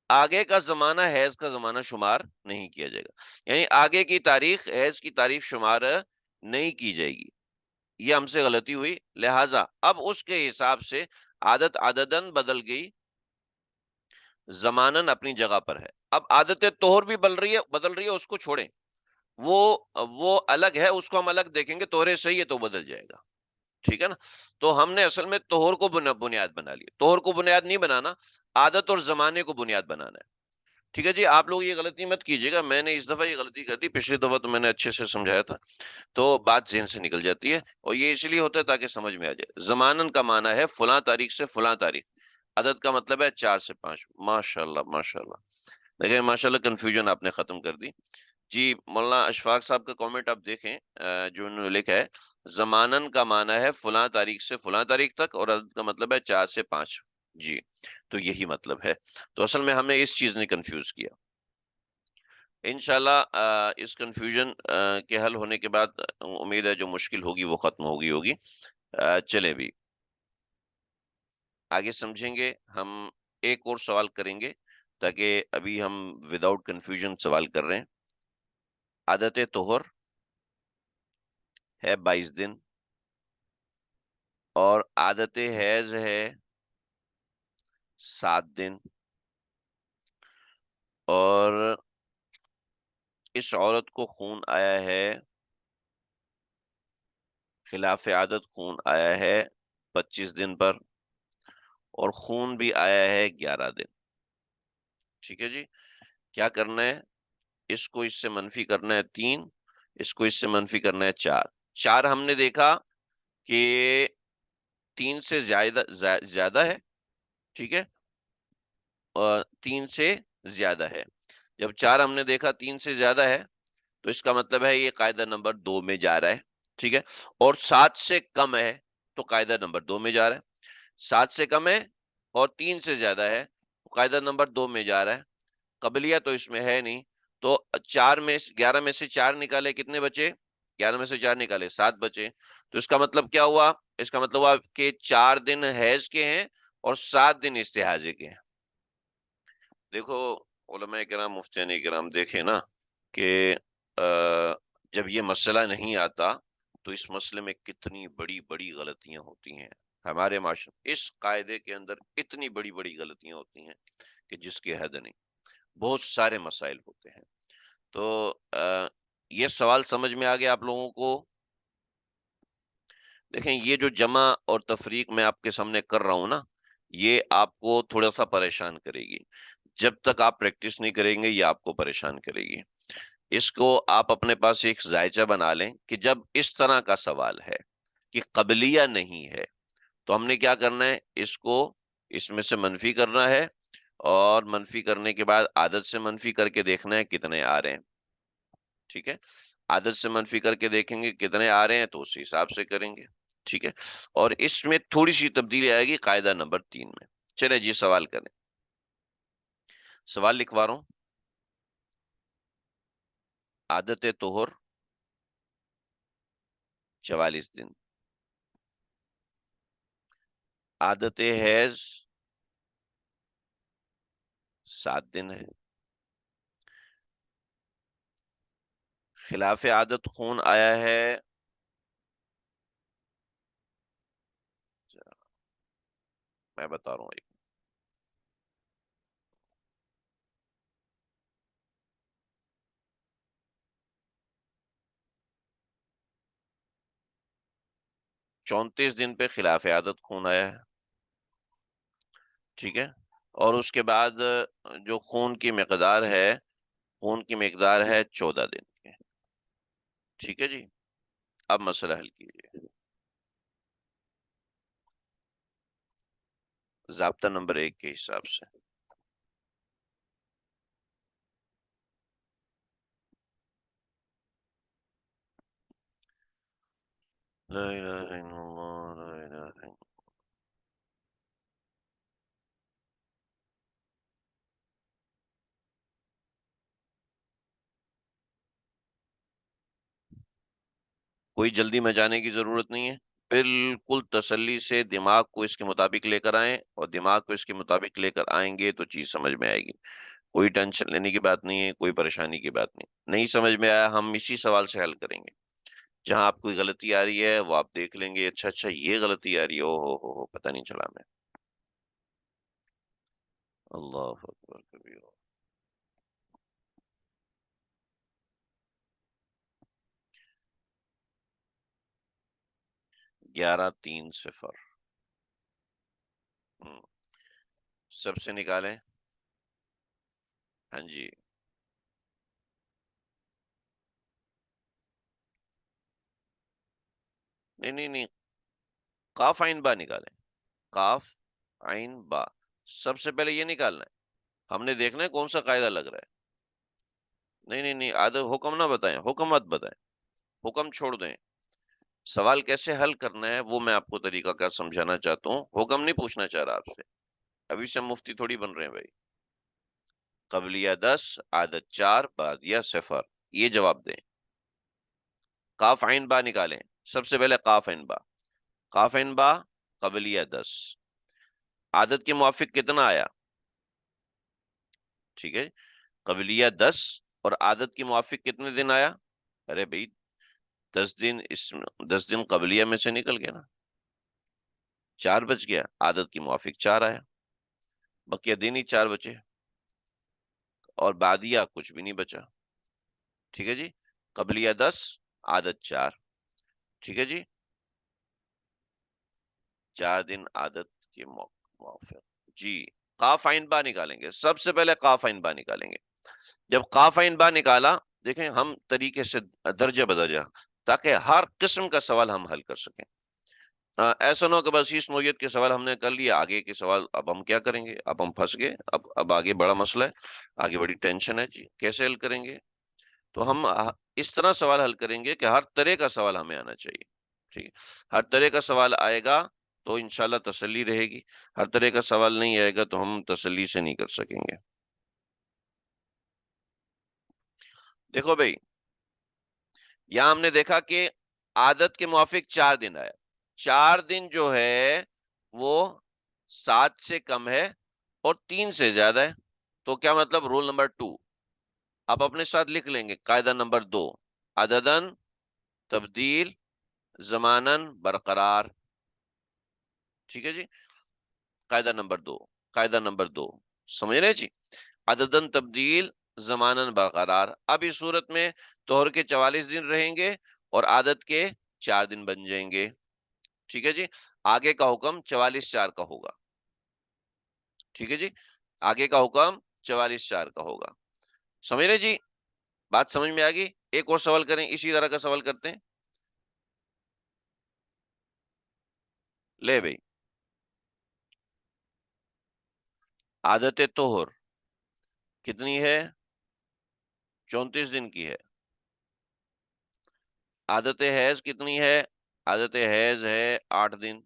[SPEAKER 1] آگے کا زمانہ حیض کا زمانہ شمار نہیں کیا جائے گا. یعنی آگے کی تاریخ حیض کی تاریخ شمار نہیں کی جائے گی. یہ ہم سے غلطی ہوئی، لہٰذا اب اس کے حساب سے عادت عددن بدل گئی، زمانن اپنی جگہ پر ہے. اب عادت طہر بھی بدل رہی ہے، اس کو چھوڑیں، وہ وہ الگ ہے، اس کو ہم الگ دیکھیں گے. طہر صحیح ہے تو بدل جائے گا، ٹھیک ہے نا. تو ہم نے اصل میں طہر کو بنیاد بنا لی. طہر کو بنیاد نہیں بنانا، عادت اور زمانے کو بنیاد بنانا ہے، ٹھیک ہے جی. آپ لوگ یہ غلطی مت کیجیے گا. میں نے اس دفعہ یہ غلطی کر دی، پچھلی دفعہ تو میں نے اچھے سے سمجھایا تھا تو بات ذہن سے نکل جاتی ہے. اور یہ اس لیے ہوتا ہے تاکہ سمجھ میں آ جائے. زمانن کا معنی ہے فلاں تاریخ سے فلاں تاریخ، عدد کا مطلب ہے 4 سے 5. ماشاء اللہ ماشاء اللہ. دیکھیں ماشاء اللہ کنفیوژن آپ نے ختم کر دی. جی مولانا اشفاق صاحب کا کامنٹ آپ دیکھیں، جو انہوں نے لکھا ہے زمانن کا معنی ہے فلاں تاریخ سے فلاں تاریخ تک اور عدد کا مطلب ہے 4 سے 5. جی تو یہی مطلب ہے. تو اصل میں ہمیں اس چیز نے کنفیوز کیا. انشاءاللہ اس کنفیوژن کے حل ہونے کے بعد امید ہے جو مشکل ہوگی وہ ختم ہوگی. چلے بھی آگے سمجھیں گے. ہم ایک اور سوال کریں گے تاکہ ابھی ہم وداؤٹ کنفیوژن سوال کر رہے ہیں. عادت طہر ہے 22 دن اور عادت حیض ہے 7 دن، اور اس عورت کو خون آیا ہے، خلاف عادت خون آیا ہے 25 دن پر، اور خون بھی آیا ہے 11 دن. ٹھیک ہے جی. کیا کرنا ہے؟ اس کو اس سے منفی کرنا ہے 3، اس کو اس سے منفی کرنا ہے 4. 4 ہم نے دیکھا کہ 3 سے زیادہ ہے، ٹھیک ہے، اور 3 سے زیادہ ہے. جب 4 ہم نے دیکھا 3 سے زیادہ ہے تو اس کا مطلب ہے یہ قاعدہ نمبر 2 میں جا رہا ہے، ٹھیک ہے. اور 7 سے کم ہے تو قاعدہ نمبر 2 میں جا رہا ہے. 7 سے کم ہے اور 3 سے زیادہ ہے تو قاعدہ نمبر 2 میں جا رہا ہے. قبلیہ تو اس میں ہے نہیں تو 11 میں سے 4 نکالے، کتنے بچے؟ 11 میں سے 4 نکالے 7 بچے. تو اس کا مطلب کیا ہوا؟ اس کا مطلب ہوا کہ 4 دن حیض کے ہیں اور 7 دن استحاضے کے ہیں. دیکھو علماء کرام، مفتیان کرام، دیکھیں نا کہ جب یہ مسئلہ نہیں آتا تو اس مسئلے میں کتنی بڑی بڑی غلطیاں ہوتی ہیں. ہمارے معاشرے اس قاعدے کے اندر اتنی بڑی بڑی غلطیاں ہوتی ہیں کہ جس کی حد نہیں. بہت سارے مسائل ہوتے ہیں. تو یہ سوال سمجھ میں آ گیا آپ لوگوں کو؟ دیکھیں یہ جو جمع اور تفریق میں آپ کے سامنے کر رہا ہوں نا، یہ آپ کو تھوڑا سا پریشان کرے گی. جب تک آپ پریکٹس نہیں کریں گے یہ آپ کو پریشان کرے گی. اس کو آپ اپنے پاس ایک ذائچہ بنا لیں کہ جب اس طرح کا سوال ہے کہ قبلیہ نہیں ہے تو ہم نے کیا کرنا ہے، اس کو اس میں سے منفی کرنا ہے، اور منفی کرنے کے بعد عادت سے منفی کر کے دیکھنا ہے کتنے آ رہے ہیں. ٹھیک ہے، عادت سے منفی کر کے دیکھیں گے کتنے آ رہے ہیں تو اسی حساب سے کریں گے. ٹھیک ہے، اور اس میں تھوڑی سی تبدیلی آئے گی قاعدہ نمبر 3 میں. چلے جی سوال کریں. سوال لکھوا رہا ہوں. عادت طہر 44 دن، عادت حیض 7 دن ہے، خلاف عادت خون آیا ہے، میں بتا رہا ہوں 34 دن پہ خلاف عادت خون آیا ہے. ٹھیک ہے، اور اس کے بعد جو خون کی مقدار ہے، خون کی مقدار ہے 14 دن کی. ٹھیک ہے جی، اب مسئلہ حل کیجیے. ضابطہ نمبر 1 کے حساب سے. لا الہ الا اللہ، لا الہ الا کوئی جلدی میں جانے کی ضرورت نہیں ہے. بالکل تسلی سے دماغ کو اس کے مطابق لے کر آئیں، اور دماغ کو اس کے مطابق لے کر آئیں گے تو چیز سمجھ میں آئے گی. کوئی ٹینشن لینے کی بات نہیں ہے، کوئی پریشانی کی بات نہیں. نہیں سمجھ میں آیا ہم اسی سوال سے حل کریں گے. جہاں آپ کوئی غلطی آ رہی ہے وہ آپ دیکھ لیں گے، اچھا یہ غلطی آ رہی ہے، او ہو پتہ نہیں چلا میں. اللہ اکبر کبیر. 11-3-0. سب سے نکالیں. ہاں جی. نہیں، قاف عین با نکالیں. قاف عین با سب سے پہلے یہ نکالنا ہے. ہم نے دیکھنا ہے کون سا قاعدہ لگ رہا ہے. نہیں، حکم نہ بتائیں، حکم مت بتائیں، حکم چھوڑ دیں. سوال کیسے حل کرنا ہے وہ میں آپ کو طریقہ کار سمجھانا چاہتا ہوں، حکم نہیں پوچھنا چاہ رہا آپ سے. ابھی سے ہم مفتی تھوڑی بن رہے ہیں بھائی. قبلیہ 10، عادت 4، بعدیہ 0. یہ جواب دیں. قاف عین با نکالیں. سب سے پہلے قاف عین با. قاف عین با قبلیہ 10، عادت کے موافق کتنا آیا؟ ٹھیک ہے، قبلیہ 10 اور عادت کے موافق کتنے دن آیا؟ ارے بھائی 10 دن قبلیہ میں سے نکل گیا نا، 4 بچ گیا، عادت کے موافق 4 آیا، بقیہ دن ہی 4 بچے، اور بعدیہ کچھ بھی نہیں بچا. ٹھیک ہے جی، قبلیہ 10، عادت 4. ٹھیک ہے جی، 4 دن عادت کے موافق. جی، قاف عین با نکالیں گے. سب سے پہلے قاف عین با نکالیں گے. جب قاف عین با نکالا، دیکھیں ہم طریقے سے درجہ بدرجہ، تاکہ ہر قسم کا سوال ہم حل کر سکیں. ایسا نہ ہو کہ بس اس نوعیت کے سوال ہم نے کر لیا، آگے کے سوال اب ہم کیا کریں گے، اب ہم پھنس گئے، اب آگے بڑا مسئلہ ہے، آگے بڑی ٹینشن ہے جی، کیسے حل کریں گے؟ تو ہم اس طرح سوال حل کریں گے کہ ہر طرح کا سوال ہمیں آنا چاہیے. ٹھیک ہے، ہر طرح کا سوال آئے گا تو انشاءاللہ تسلی رہے گی. ہر طرح کا سوال نہیں آئے گا تو ہم تسلی سے نہیں کر سکیں گے. دیکھو بھائی، یہاں ہم نے دیکھا کہ عادت کے موافق 4 دن آیا. 4 دن جو ہے وہ 7 سے کم ہے اور 3 سے زیادہ ہے. تو کیا مطلب؟ رول نمبر 2 آپ اپنے ساتھ لکھ لیں گے. قاعدہ نمبر 2، عددن تبدیل زمانن برقرار. ٹھیک ہے جی. قاعدہ نمبر 2، قاعدہ نمبر 2 سمجھ رہے جی. عددن تبدیل زمانن برقرار. اب اس صورت میں طہر کے 44 دن رہیں گے اور عادت کے 4 دن بن جائیں گے. ٹھیک ہے جی. آگے کا حکم 44/4 کا ہوگا. ٹھیک ہے جی. آگے کا حکم 44/4 کا ہوگا. سمجھ رہے جی؟ بات سمجھ میں آ گئی؟ ایک اور سوال کریں، اسی طرح کا سوال کرتے ہیں. لے بھائی، عادت طہر کتنی ہے؟ 34 دن کی ہے. عادت حیض کتنی ہے؟ عادت حیض ہے 8 دن.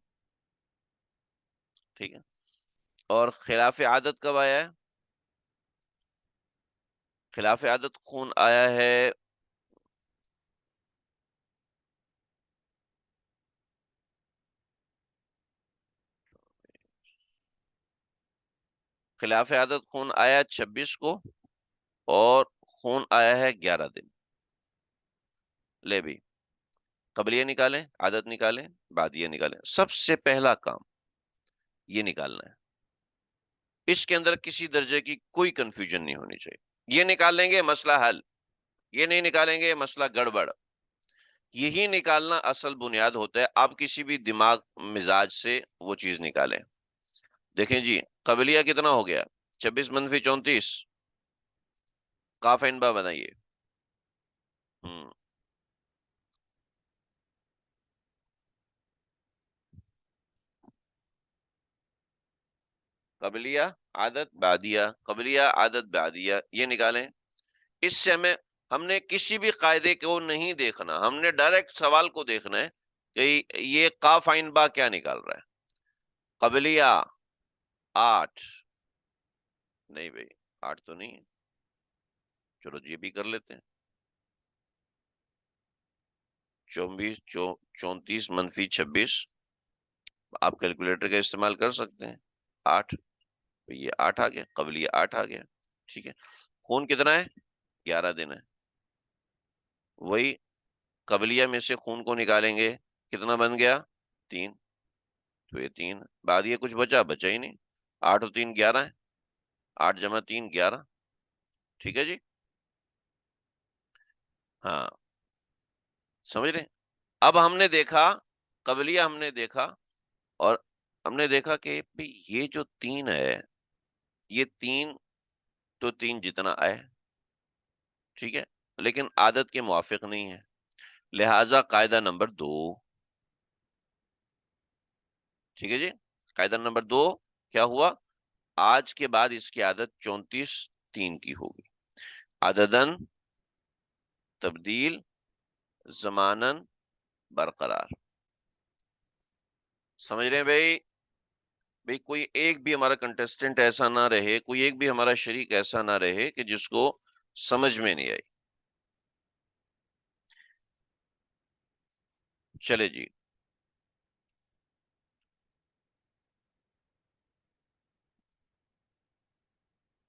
[SPEAKER 1] ٹھیک ہے. اور خلاف عادت کب آیا ہے؟ خلاف عادت خون آیا ہے خلاف عادت خون آیا 26 کو اور خون آیا ہے 11 دن. لے بھی، قبلیہ نکالیں، عادت نکالیں، بعدیہ نکالیں. سب سے پہلا کام یہ نکالنا ہے. اس کے اندر کسی درجے کی کوئی کنفیوژن نہیں ہونی چاہیے. یہ نکال لیں گے مسئلہ حل، یہ نہیں نکالیں گے مسئلہ گڑبڑ. یہی نکالنا اصل بنیاد ہوتا ہے. آپ کسی بھی دماغ مزاج سے وہ چیز نکالیں. دیکھیں جی، قبلیہ کتنا ہو گیا؟ 26 منفی 34. کاف اینڈ با بنائیے. ہوں قبلیہ عادت بعدیہ، قبلیہ عادت بعدیہ، یہ نکالیں. اس سے ہم نے کسی بھی قاعدے کو نہیں دیکھنا، ہم نے ڈائریکٹ سوال کو دیکھنا ہے کہ یہ قاف عین با کیا نکال رہا ہے. قبلیہ 8، نہیں بھائی 8 تو نہیں ہے. چلو یہ بھی کر لیتے ہیں. 34 منفی 26، آپ کیلکولیٹر کا استعمال کر سکتے ہیں. 8، یہ 8 آ گیا، قبلیہ 8 آ گیا. ٹھیک ہے. خون کتنا ہے؟ 11 دن ہے. وہی قبلیہ میں سے خون کو نکالیں گے، کتنا بن گیا؟ 3. تو یہ 3 بعد یہ کچھ بچا ہی نہیں. 8 اور 3 11 ہے. 8 جمع 3 11. ٹھیک ہے جی. ہاں سمجھ رہے. اب ہم نے دیکھا، قبلیہ ہم نے دیکھا اور ہم نے دیکھا کہ یہ جو 3 ہے، یہ 3 تو 3 جتنا آئے. ٹھیک ہے. لیکن عادت کے موافق نہیں ہے، لہذا قاعدہ نمبر 2. ٹھیک ہے جی. قاعدہ نمبر 2 کیا ہوا؟ آج کے بعد اس کی عادت 34/3 کی ہوگی. عددن تبدیل زمانن برقرار. سمجھ رہے ہیں بھائی؟ بھائی کوئی ایک بھی ہمارا کنٹestant ایسا نہ رہے، کوئی ایک بھی ہمارا شریک ایسا نہ رہے کہ جس کو سمجھ میں نہیں آئی. چلے جی.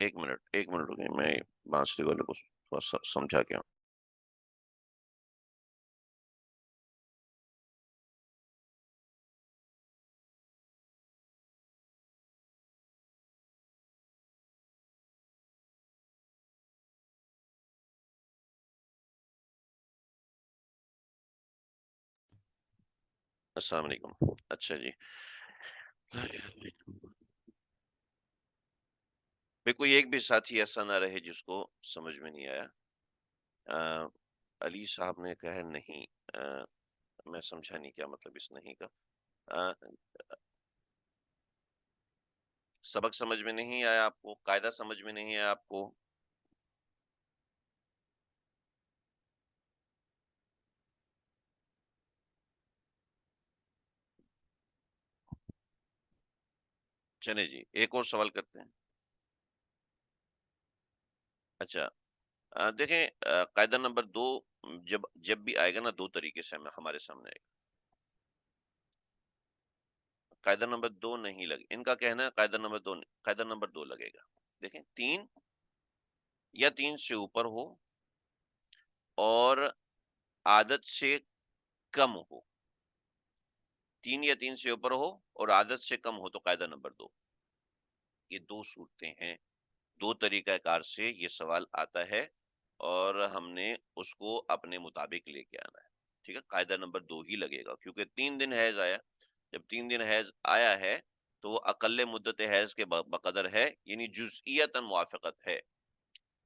[SPEAKER 1] ایک منٹ رکیں، میں بانسری والے کو تھوڑا سمجھا کے آؤں. السلام علیکم. اچھا جی. بھائی کوئی ایک بھی ساتھی ایسا نہ رہے جس کو سمجھ میں نہیں آیا. علی صاحب نے کہا نہیں. میں سمجھا نہیں کیا مطلب اس نہیں کا. سبق سمجھ میں نہیں آیا آپ کو؟ قاعدہ سمجھ میں نہیں آیا آپ کو؟ چلے جی ایک اور سوال کرتے ہیں. اچھا، دیکھیں قاعدہ نمبر 2 جب جب بھی آئے گا نا، 2 طریقے سے ہمارے سامنے آئے گا۔ قاعدہ نمبر 2 نہیں لگے، ان کا کہنا ہے قاعدہ نمبر 2 قاعدہ نمبر 2 لگے گا۔ دیکھیں 3 یا 3 سے اوپر ہو اور عادت سے کم ہو، 3 یا 3 سے اوپر ہو اور عادت سے کم ہو تو قاعدہ نمبر 2۔ یہ 2 صورتیں ہیں، 2 طریقہ کار سے یہ سوال آتا ہے اور ہم نے اس کو اپنے مطابق لے کے آنا ہے۔ ٹھیک ہے، قاعدہ نمبر 2 ہی لگے گا، کیونکہ 3 دن حیض آیا، جب 3 دن حیض آیا ہے تو وہ اقل مدت حیض کے بقدر ہے، یعنی جزئیتاً موافقت ہے،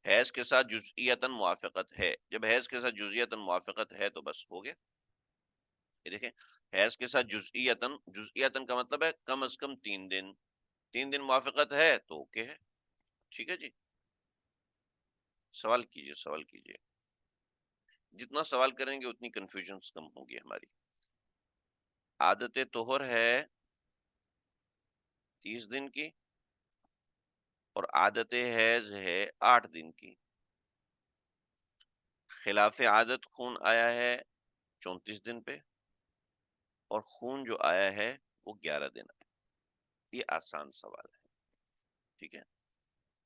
[SPEAKER 1] حیض کے ساتھ جزئیتاً موافقت ہے۔ جب حیض کے ساتھ جزئیتاً موافقت ہے تو بس ہو گیا۔ یہ دیکھیں، حیض کے ساتھ جزئیتاً، جزئیتاً کا مطلب ہے کم از کم 3 دن، 3 دن موافقت ہے تو اوکے ہے۔ ٹھیک ہے جی، سوال کیجئے، سوال کیجئے، جتنا سوال کریں گے اتنی کنفیوژنس کم ہوگی ہماری۔ عادت طہر ہے 30 دن کی اور عادت حیض ہے 8 دن کی، خلاف عادت خون آیا ہے 34 دن پہ اور خون جو آیا ہے وہ 11 دن آیا۔ یہ آسان سوال ہے، ٹھیک ہے۔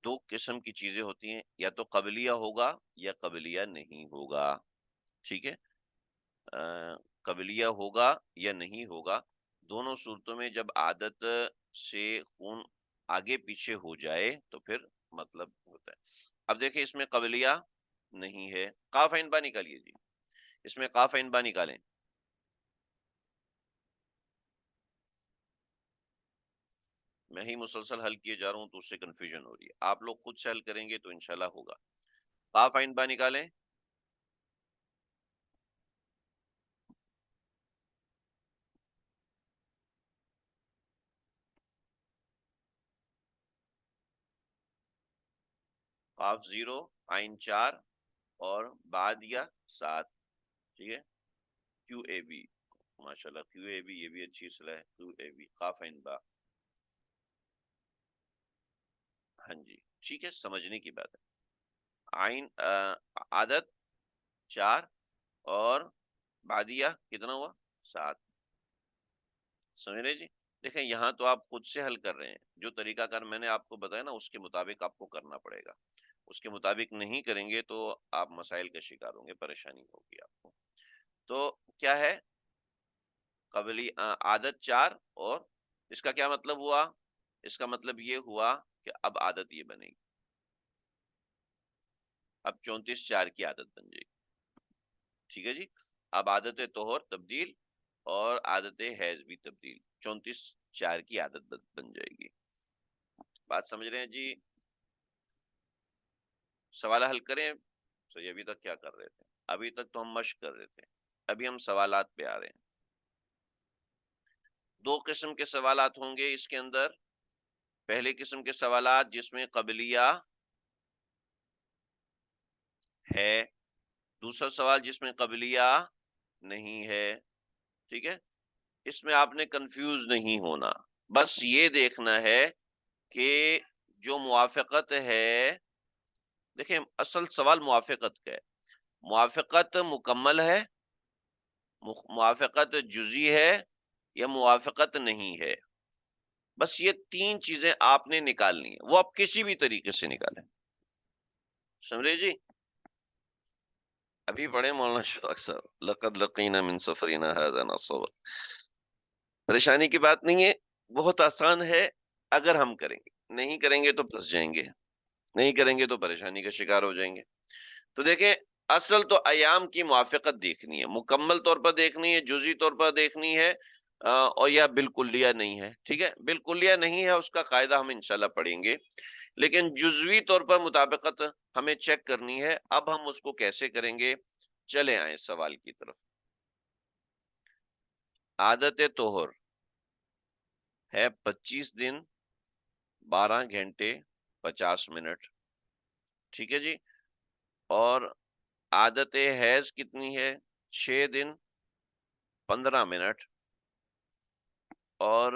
[SPEAKER 1] 2 قسم کی چیزیں ہوتی ہیں، یا تو قبلیہ ہوگا یا قبلیہ نہیں ہوگا، ٹھیک ہے۔ قبلیہ ہوگا یا نہیں ہوگا، دونوں صورتوں میں جب عادت سے خون آگے پیچھے ہو جائے تو پھر مطلب ہوتا ہے۔ اب دیکھیں اس میں قبلیہ نہیں ہے، قاف عین با نکالیے جی، اس میں قاف عین با نکالیں۔ میں ہی مسلسل حل کیے جا رہا ہوں تو اس سے کنفیوژن ہو رہی ہے، آپ لوگ خود سے حل کریں گے تو انشاءاللہ ہوگا۔ قاف عین با نکالیں، قاف 0 عین 4 اور بعد یا 7، ٹھیک ہے۔ کیو اے بی، ماشاء اللہ کیو اے بی، یہ بھی اچھی اصطلاح ہے، کیو اے بی، قاف عین با۔ ہاں جی، ٹھیک ہے، سمجھنے کی بات ہے۔ عین عادت 4 اور بعدیہ کتنا ہوا؟ 7، سمجھ رہے جی؟ دیکھیں یہاں تو آپ خود سے حل کر رہے ہیں، جو طریقہ کار میں نے آپ کو بتایا نا اس کے مطابق آپ کو کرنا پڑے گا، اس کے مطابق نہیں کریں گے تو آپ مسائل کا شکار ہوں گے، پریشانی ہوگی آپ کو۔ تو کیا ہے قبلی عادت 4، اور اس کا کیا مطلب ہوا؟ اس کا مطلب یہ ہوا کہ اب عادت یہ بنے گی، اب 34/4 کی عادت بن جائے گی، ٹھیک ہے جی۔ اب عادت طہر تبدیل اور عادت حیض بھی تبدیل، 34/4 کی عادت بن جائے گی۔ بات سمجھ رہے ہیں جی؟ سوال حل کریں۔ تو یہ ابھی تک کیا کر رہے تھے؟ ابھی تک تو ہم مشق کر رہے تھے، ابھی ہم سوالات پہ آ رہے ہیں۔ 2 قسم کے سوالات ہوں گے اس کے اندر، پہلے قسم کے سوالات جس میں قبلیہ ہے، دوسرا سوال جس میں قبلیہ نہیں ہے، ٹھیک ہے۔ اس میں آپ نے کنفیوز نہیں ہونا، بس یہ دیکھنا ہے کہ جو موافقت ہے، دیکھیں اصل سوال موافقت کا ہے، موافقت مکمل ہے، موافقت جزئی ہے، یا موافقت نہیں ہے، بس یہ 3 چیزیں آپ نے نکالنی ہیں، وہ آپ کسی بھی طریقے سے نکالیں، سمجھے جی؟ ابھی پڑھے مولانا شفاق صاحب، لقد لقینا من سفرنا ھذا نصب، پریشانی کی بات نہیں ہے، بہت آسان ہے اگر ہم کریں گے، نہیں کریں گے تو پھنس جائیں گے، نہیں کریں گے تو پریشانی کا شکار ہو جائیں گے۔ تو دیکھیں اصل تو ایام کی موافقت دیکھنی ہے، مکمل طور پر دیکھنی ہے، جزئی طور پر دیکھنی ہے، اور یا بالکلیہ نہیں ہے، ٹھیک ہے۔ بالکلیہ نہیں ہے اس کا قاعدہ ہم انشاءاللہ پڑھیں گے، لیکن جزوی طور پر مطابقت ہمیں چیک کرنی ہے۔ اب ہم اس کو کیسے کریں گے؟ چلے آئیں سوال کی طرف۔ عادت طہر ہے 25 دن 12 گھنٹے 50 منٹ، ٹھیک ہے جی۔ اور عادت حیض کتنی ہے؟ 6 دن 15 منٹ، اور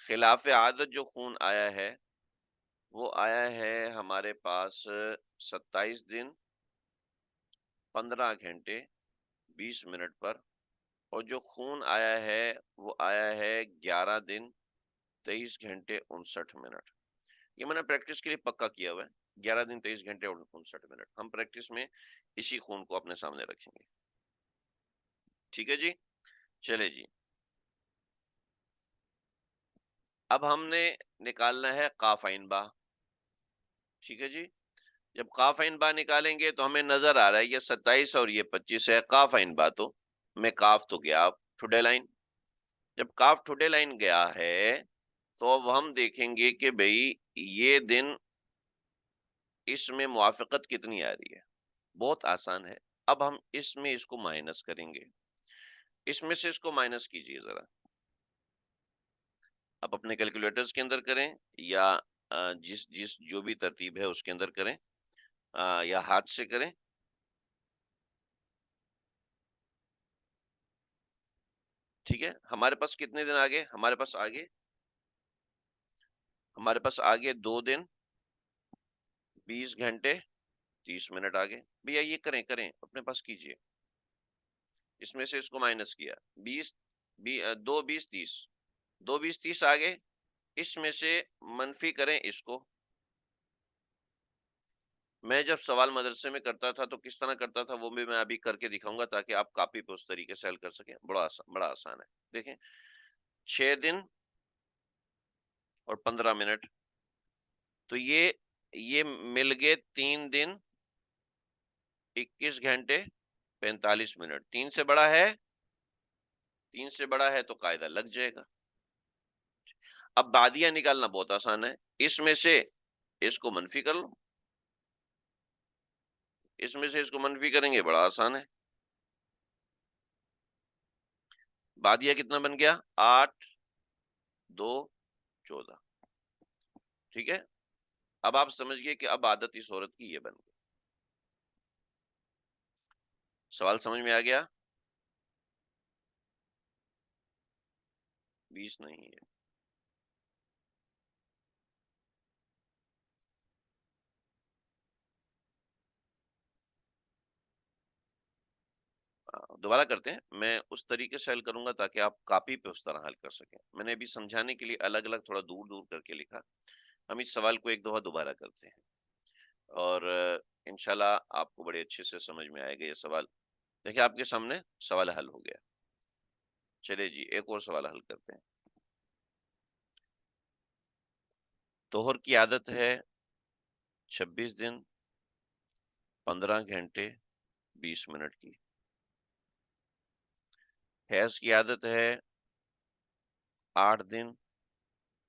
[SPEAKER 1] خلاف عادت جو خون آیا ہے وہ آیا ہے ہمارے پاس 27 دن 15 گھنٹے 20 منٹ پر، اور جو خون آیا ہے وہ آیا ہے 11 دن 23 گھنٹے 59 منٹ۔ یہ میں نے پریکٹس کے لیے پکا کیا ہوا ہے، 11 دن 23 گھنٹے اور 59 منٹ۔ ہم پریکٹس میں اسی خون کو اپنے سامنے رکھیں گے، ٹھیک ہے جی؟ چلے جی، اب ہم نے نکالنا ہے قاف عین با، ٹھیک ہے جی؟ جب قاف عین با نکالیں گے تو ہمیں نظر آ رہا ہے یہ 27 اور یہ 25 ہے، قاف عین با تو میں کاف تو گیا ٹوڈے لائن، جب کاف ٹوڈے لائن گیا ہے تو اب ہم دیکھیں گے کہ بھئی یہ دن اس میں موافقت کتنی آ رہی ہے۔ بہت آسان ہے، اب ہم اس میں اس کو مائنس کریں گے، اس میں سے اس کو مائنس کیجئے ذرا، آپ اپنے کیلکولیٹرز کے اندر کریں یا جس جو بھی ترتیب ہے اس کے اندر کریں، یا ہاتھ سے کریں۔ ٹھیک ہے، ہمارے پاس کتنے دن آگے؟ ہمارے پاس آگے 2 دن 20 گھنٹے 30 منٹ آگے۔ بھیا یہ کریں اپنے پاس کیجئے، اس میں سے اس کو مائنس کیا، 2 20 30، 2 20 30 آگے، اس میں سے منفی کریں اس کو۔ میں جب سوال مدرسے میں کرتا تھا تو کس طرح کرتا تھا وہ بھی میں ابھی کر کے دکھاؤں گا تاکہ آپ کاپی پہ اس طریقے سے حل کر سکیں، بڑا آسان ہے۔ دیکھیں 6 دن اور 15 منٹ، تو یہ مل گئے 3 دن 21 گھنٹے 45 منٹ۔ 3 سے بڑا ہے تو قاعدہ لگ جائے گا۔ اب بعدیہ نکالنا بہت آسان ہے، اس میں سے اس کو منفی کر لو، اس میں سے اس کو منفی کریں گے، بڑا آسان ہے۔ بعدیہ کتنا بن گیا؟ 8 2 14، ٹھیک ہے؟ اب آپ سمجھ گئے کہ اب عادت اس عورت کی یہ بن گئی۔ سوال سمجھ میں آ گیا؟ 20 نہیں ہے، دوبارہ کرتے ہیں، میں اس طریقے سے حل کروں گا تاکہ آپ کاپی پہ اس طرح حل کر سکیں۔ میں نے ابھی سمجھانے کے لیے الگ الگ تھوڑا دور دور کر کے لکھا، ہم اس سوال کو ایک دفعہ دوبارہ کرتے ہیں اور انشاءاللہ آپ کو بڑے اچھے سے سمجھ میں آئے گا یہ سوال۔ دیکھیں آپ کے سامنے سوال حل ہو گیا، چلے جی ایک اور سوال حل کرتے ہیں۔ طہر کی عادت ہے 26 دن 15 گھنٹے 20 منٹ کی، حیض کی عادت ہے 8 دن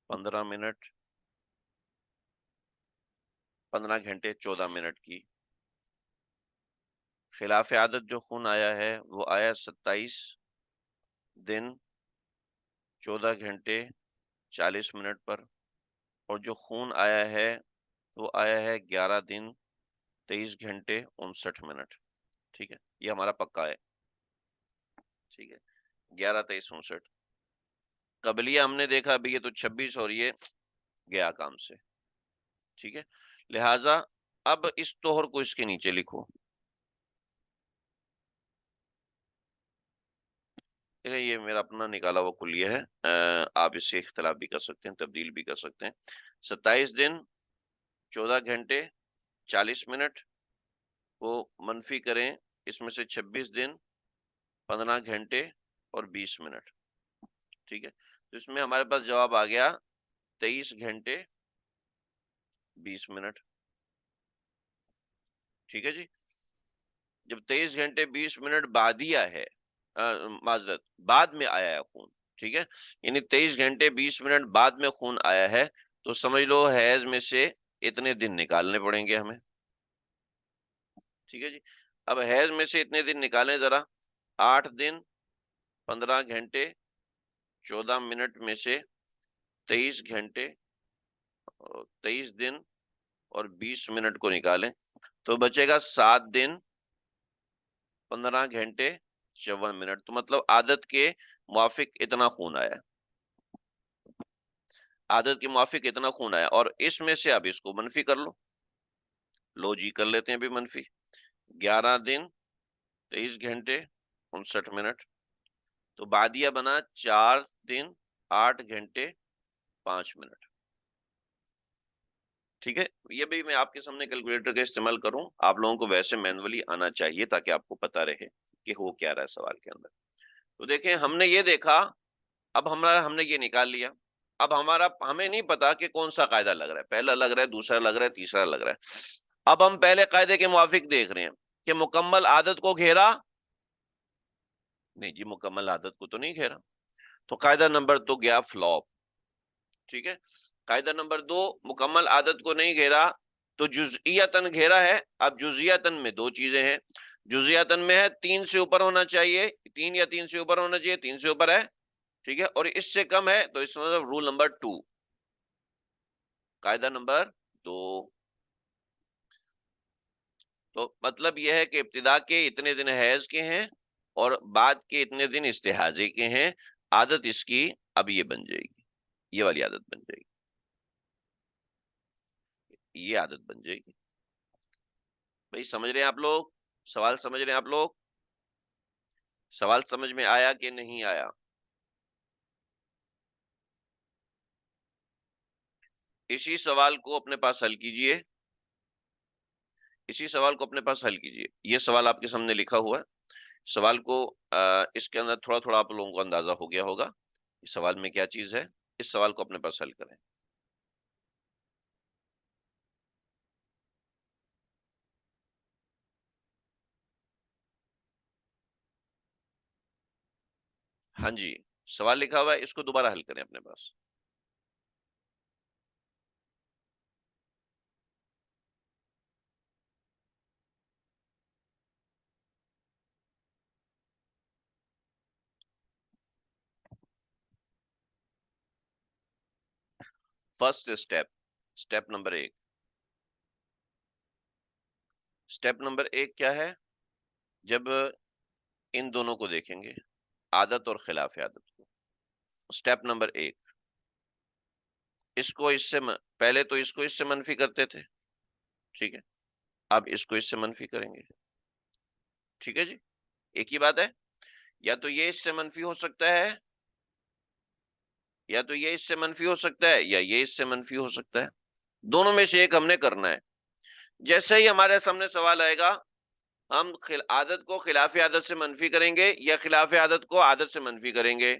[SPEAKER 1] 15 منٹ 15 گھنٹے 14 منٹ کی، خلاف عادت جو خون آیا ہے وہ آیا 27 دن 14 گھنٹے 40 منٹ پر، اور جو خون آیا ہے وہ آیا ہے 11 دن 23 گھنٹے 59 منٹ، ٹھیک ہے؟ یہ ہمارا پکا ہے، ٹھیک ہے؟ 11 23 59۔ قبلیہ ہم نے دیکھا ابھی یہ تو 26 اور یہ گیا کام سے، ٹھیک ہے؟ لہٰذا اب اس طہر کو اس کے نیچے لکھو، یہ میرا اپنا نکالا ہوا کلیہ ہے، آپ اس سے اختلاف بھی کر سکتے ہیں، تبدیل بھی کر سکتے ہیں۔ 27 دن 14 گھنٹے 40 منٹ کو منفی کریں اس میں سے 26 دن 15 گھنٹے اور 20 منٹ، ٹھیک ہے؟ تو اس میں ہمارے پاس جواب آ گیا 23 گھنٹے 20 منٹ، ٹھیک ہے جی؟ جب 23 گھنٹے 20 منٹ بعدیہ ہے، معذرت بعد میں آیا ہے خون، ٹھیک ہے؟ یعنی 23 گھنٹے 20 منٹ بعد میں خون آیا ہے، تو سمجھ لو حیض میں سے اتنے دن نکالنے پڑیں گے ہمیں، ٹھیک ہے جی؟ اب حیض میں سے اتنے دن نکالیں ذرا، 8 دن 15 گھنٹے 14 منٹ میں سے 23 گھنٹے 23 دن اور 20 منٹ کو نکالیں تو بچے گا 7 دن 15 گھنٹے 54 منٹ، تو مطلب عادت کے موافق اتنا خون آیا۔ عادت کے موافق اتنا خون آیا، اور اس میں سے اب اس کو منفی کر لو جی کر لیتے ہیں ابھی منفی 11 دن 23 گھنٹے 59 منٹ، تو بعدیہ بنا 4 دن 8 گھنٹے 5 منٹ. ٹھیک ہے، یہ بھی میں آپ کے سامنے کیلکولیٹر کا استعمال کروں، آپ لوگوں کو ویسے مینولی آنا چاہیے تاکہ آپ کو پتا رہے کہ ہو کیا رہا ہے سوال کے اندر. تو دیکھیں ہم نے یہ دیکھا، اب ہم نے یہ نکال لیا. اب ہمیں نہیں پتا کہ کون سا قاعدہ لگ رہا ہے، پہلا لگ رہا ہے، دوسرا لگ رہا ہے، تیسرا لگ رہا ہے. اب ہم پہلے قاعدے کے موافق دیکھ رہے ہیں کہ مکمل عادت کو گھیرا نہیں جی، مکمل عادت کو تو نہیں گھیرا، تو قاعدہ نمبر تو گیا فلاپ. ٹھیک ہے، قاعدہ نمبر 2 مکمل عادت کو نہیں گھیرا تو جزئیاتن گھیرا ہے. اب جزئیاتن میں دو چیزیں ہیں، جزئیاتن میں ہے 3 سے اوپر ہونا چاہیے، 3 یا 3 سے اوپر ہونا چاہیے، 3 سے اوپر ہے. ٹھیک ہے، اور اس سے کم ہے تو اس مطلب رول نمبر 2، قاعدہ نمبر 2. تو مطلب یہ ہے کہ ابتدا کے اتنے دن حیض کے ہیں اور بعد کے اتنے دن استحاضے کے ہیں، عادت اس کی اب یہ بن جائے گی، یہ والی عادت بن جائے گی، یہ عادت بن جائے گی. بھائی سمجھ رہے ہیں آپ لوگ؟ سوال سمجھ رہے ہیں آپ لوگ؟ سوال سمجھ میں آیا کہ نہیں آیا؟ اسی سوال کو اپنے پاس حل کیجئے، اسی سوال کو اپنے پاس حل کیجئے. یہ سوال آپ کے سامنے لکھا ہوا ہے، سوال کو اس کے اندر تھوڑا تھوڑا آپ لوگوں کو اندازہ ہو گیا ہوگا اس سوال میں کیا چیز ہے. اس سوال کو اپنے پاس حل کریں. ہاں جی، سوال لکھا ہوا ہے، اس کو دوبارہ حل کریں اپنے پاس. First step number 1. Step number 1 کیا ہے؟ جب ان دونوں کو دیکھیں گے، عادت اور خلاف عادت کو. اسٹیپ نمبر 1، اس کو اس سے پہلے تو اس کو اس سے منفی کرتے تھے، ٹھیک ہے، اب اس کو اس سے منفی کریں گے. ٹھیک ہے جی، ایک ہی بات ہے. یا تو یہ اس سے منفی ہو سکتا ہے، یا تو یہ اس سے منفی ہو سکتا ہے، یا یہ اس سے منفی ہو سکتا ہے. دونوں میں سے ایک ہم نے کرنا ہے. جیسے ہی ہمارے سامنے سوال آئے گا، ہم عادت کو خلاف عادت سے منفی کریں گے یا خلاف عادت کو عادت سے منفی کریں گے.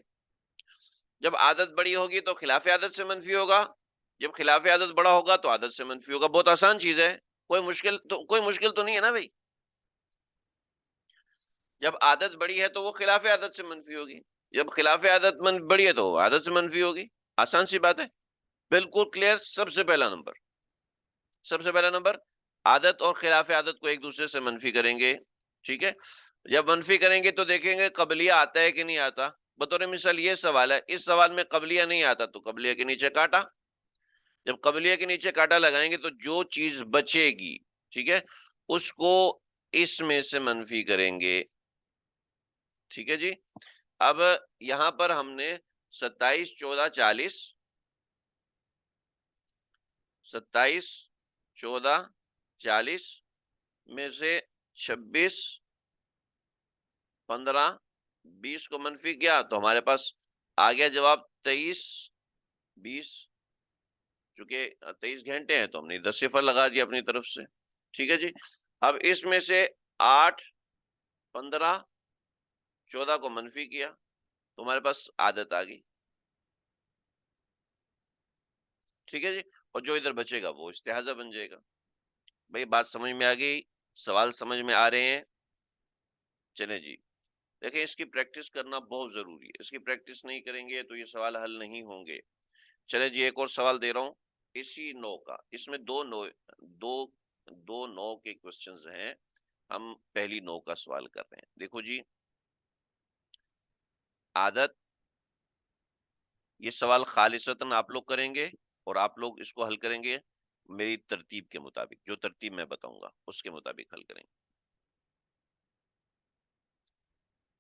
[SPEAKER 1] جب عادت بڑی ہوگی تو خلاف عادت سے منفی ہوگا، جب خلاف عادت بڑا ہوگا تو عادت سے منفی ہوگا. بہت آسان چیز ہے، کوئی مشکل تو نہیں ہے نا بھائی. جب عادت بڑی ہے تو وہ خلاف عادت سے منفی ہوگی، جب خلاف عادت بڑی ہے تو وہ عادت سے منفی ہوگی. آسان سی بات ہے، بالکل کلیئر. سب سے پہلا نمبر عادت اور خلاف عادت کو ایک دوسرے سے منفی کریں گے. ٹھیک ہے، جب منفی کریں گے تو دیکھیں گے قبلیہ آتا ہے کہ نہیں آتا. بطور مثال یہ سوال ہے، اس سوال میں قبلیہ نہیں آتا تو قبلیہ کے نیچے کاٹا. جب قبلیہ کے نیچے کاٹا لگائیں گے تو جو چیز بچے گی، ٹھیک ہے، اس کو اس میں سے منفی کریں گے. ٹھیک ہے جی. اب یہاں پر ہم نے 27 14 40 27 14 40 میں سے 26 15 20 کو منفی کیا تو ہمارے پاس آ گیا جواب 23 20. چونکہ 23 گھنٹے ہیں تو ہم نے 10 صفر لگا دیا اپنی طرف سے. ٹھیک ہے جی. اب اس میں سے 8 15 14 کو منفی کیا تو ہمارے پاس عادت آ گئی. ٹھیک ہے جی، اور جو ادھر بچے گا وہ استحاضہ بن جائے گا. بھائی بات سمجھ میں آ گئی؟ سوال سمجھ میں آ رہے ہیں؟ چلیں جی، دیکھیں اس کی پریکٹس کرنا بہت ضروری ہے. اس کی پریکٹس نہیں کریں گے تو یہ سوال حل نہیں ہوں گے. چلیں جی، ایک اور سوال دے رہا ہوں اسی نو کا. اس میں دو نو کے کوسچنز ہیں. ہم پہلی نو کا سوال کر رہے ہیں. دیکھو جی، عادت، یہ سوال خالصتاً آپ لوگ کریں گے اور آپ لوگ اس کو حل کریں گے میری ترتیب کے مطابق. جو ترتیب میں بتاؤں گا اس کے مطابق حل کریں گے.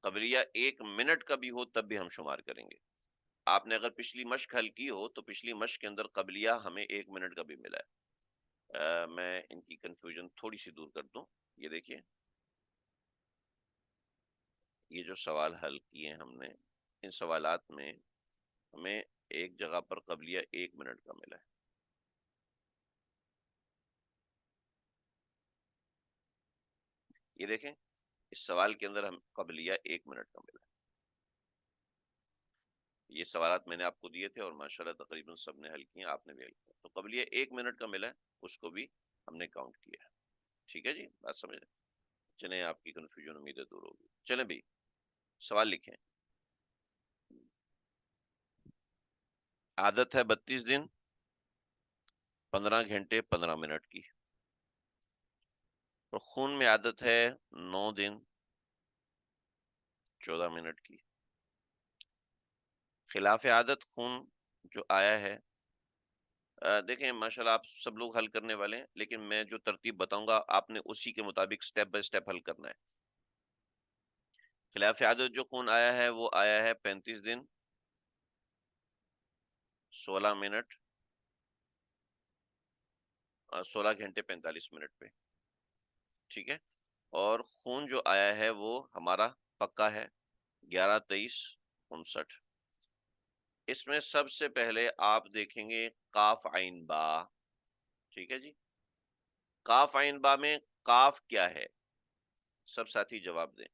[SPEAKER 1] قبلیہ 1 منٹ کا بھی ہو تب بھی ہم شمار کریں گے. آپ نے اگر پچھلی مشق حل کی ہو تو پچھلی مشق کے اندر قبلیہ ہمیں 1 منٹ کا بھی ملا ہے. میں ان کی کنفیوژن تھوڑی سی دور کر دوں. یہ دیکھیے، یہ جو سوال حل کیے ہم نے، ان سوالات میں ہمیں ایک جگہ پر قبلیہ 1 منٹ کا ملا ہے. یہ دیکھیں، اس سوال کے اندر ہم قبلیہ 1 منٹ کا ملا ہے. یہ سوالات میں نے آپ کو دیے تھے اور ماشاءاللہ تقریباً سب نے حل کیے، آپ نے بھی حل کیا. تو قبلیہ 1 منٹ کا ملا ہے، اس کو بھی ہم نے کاؤنٹ کیا ہے. ٹھیک ہے جی، بات سمجھ رہے؟ چلیں، آپ کی کنفیوژن امیدیں دور ہوگی. چلیں بھائی، سوال لکھیں. عادت ہے 32 دن 15 گھنٹے 15 منٹ کی، اور خون میں عادت ہے 9 دن 14 منٹ کی. خلاف عادت خون جو آیا ہے، دیکھیں ماشاءاللہ آپ سب لوگ حل کرنے والے ہیں، لیکن میں جو ترتیب بتاؤں گا آپ نے اسی کے مطابق سٹیپ بائی سٹیپ حل کرنا ہے. خلاف عادت جو خون آیا ہے وہ آیا ہے 35 دن 16 منٹ 16 گھنٹے 45 منٹ پہ. ٹھیک ہے، اور خون جو آیا ہے وہ ہمارا پکا ہے 11-23-59. اس میں سب سے پہلے آپ دیکھیں گے قاف عین با. ٹھیک ہے جی، قاف عین با میں قاف کیا ہے؟ سب ساتھی جواب دیں.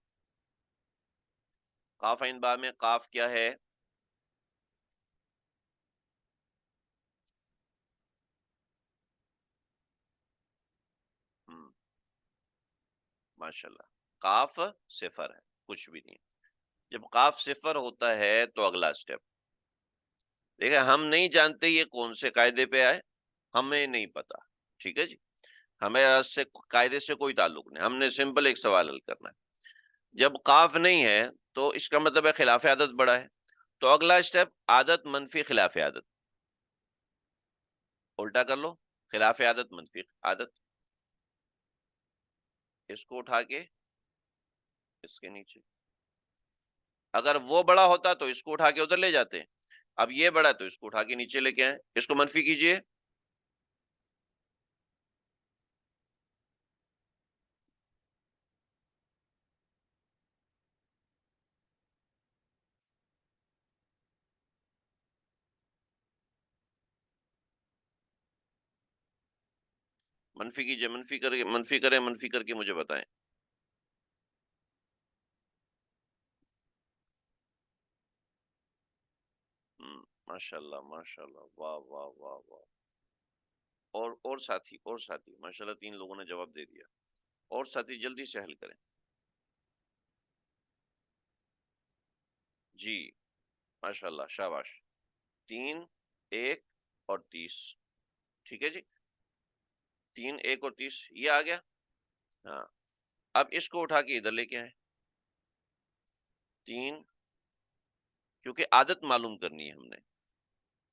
[SPEAKER 1] قاف عین با میں قاف کیا ہے؟ ماشاءاللہ، قاف صفر ہے، کچھ بھی نہیں. جب قاف صفر ہوتا ہے تو اگلا سٹیپ دیکھیں، ہم نہیں جانتے یہ کون سے قاعدے پہ آئے، ہمیں نہیں پتا. ٹھیک ہے جی، ہمیں اس سے قاعدے سے کوئی تعلق نہیں، ہم نے سمپل ایک سوال حل کرنا ہے. جب قاف نہیں ہے تو اس کا مطلب ہے خلاف عادت بڑا ہے. تو اگلا اسٹیپ عادت منفی خلاف عادت، الٹا کر لو. خلاف عادت منفی عادت، اس کو اٹھا کے اس کے نیچے. اگر وہ بڑا ہوتا تو اس کو اٹھا کے ادھر لے جاتے، اب یہ بڑا تو اس کو اٹھا کے نیچے لے کے آئے. اس کو منفی کیجئے. منفی کیجئے، منفی کر کے منفی کریں، منفی کر کے مجھے بتائیں. ماشاء اللہ ماشاء اللہ، واہ واہ واہ واہ. اور ساتھی ماشاء اللہ 3 لوگوں نے جواب دے دیا. اور ساتھی جلدی سے حل کریں. جی ماشاء اللہ، شاباش. 3 1 اور 30. ٹھیک ہے جی، 3 1 اور 30 یہ آ گیا. ہاں، اب اس کو اٹھا کے ادھر لے کے آئے. 3، کیونکہ عادت معلوم کرنی ہے ہم نے.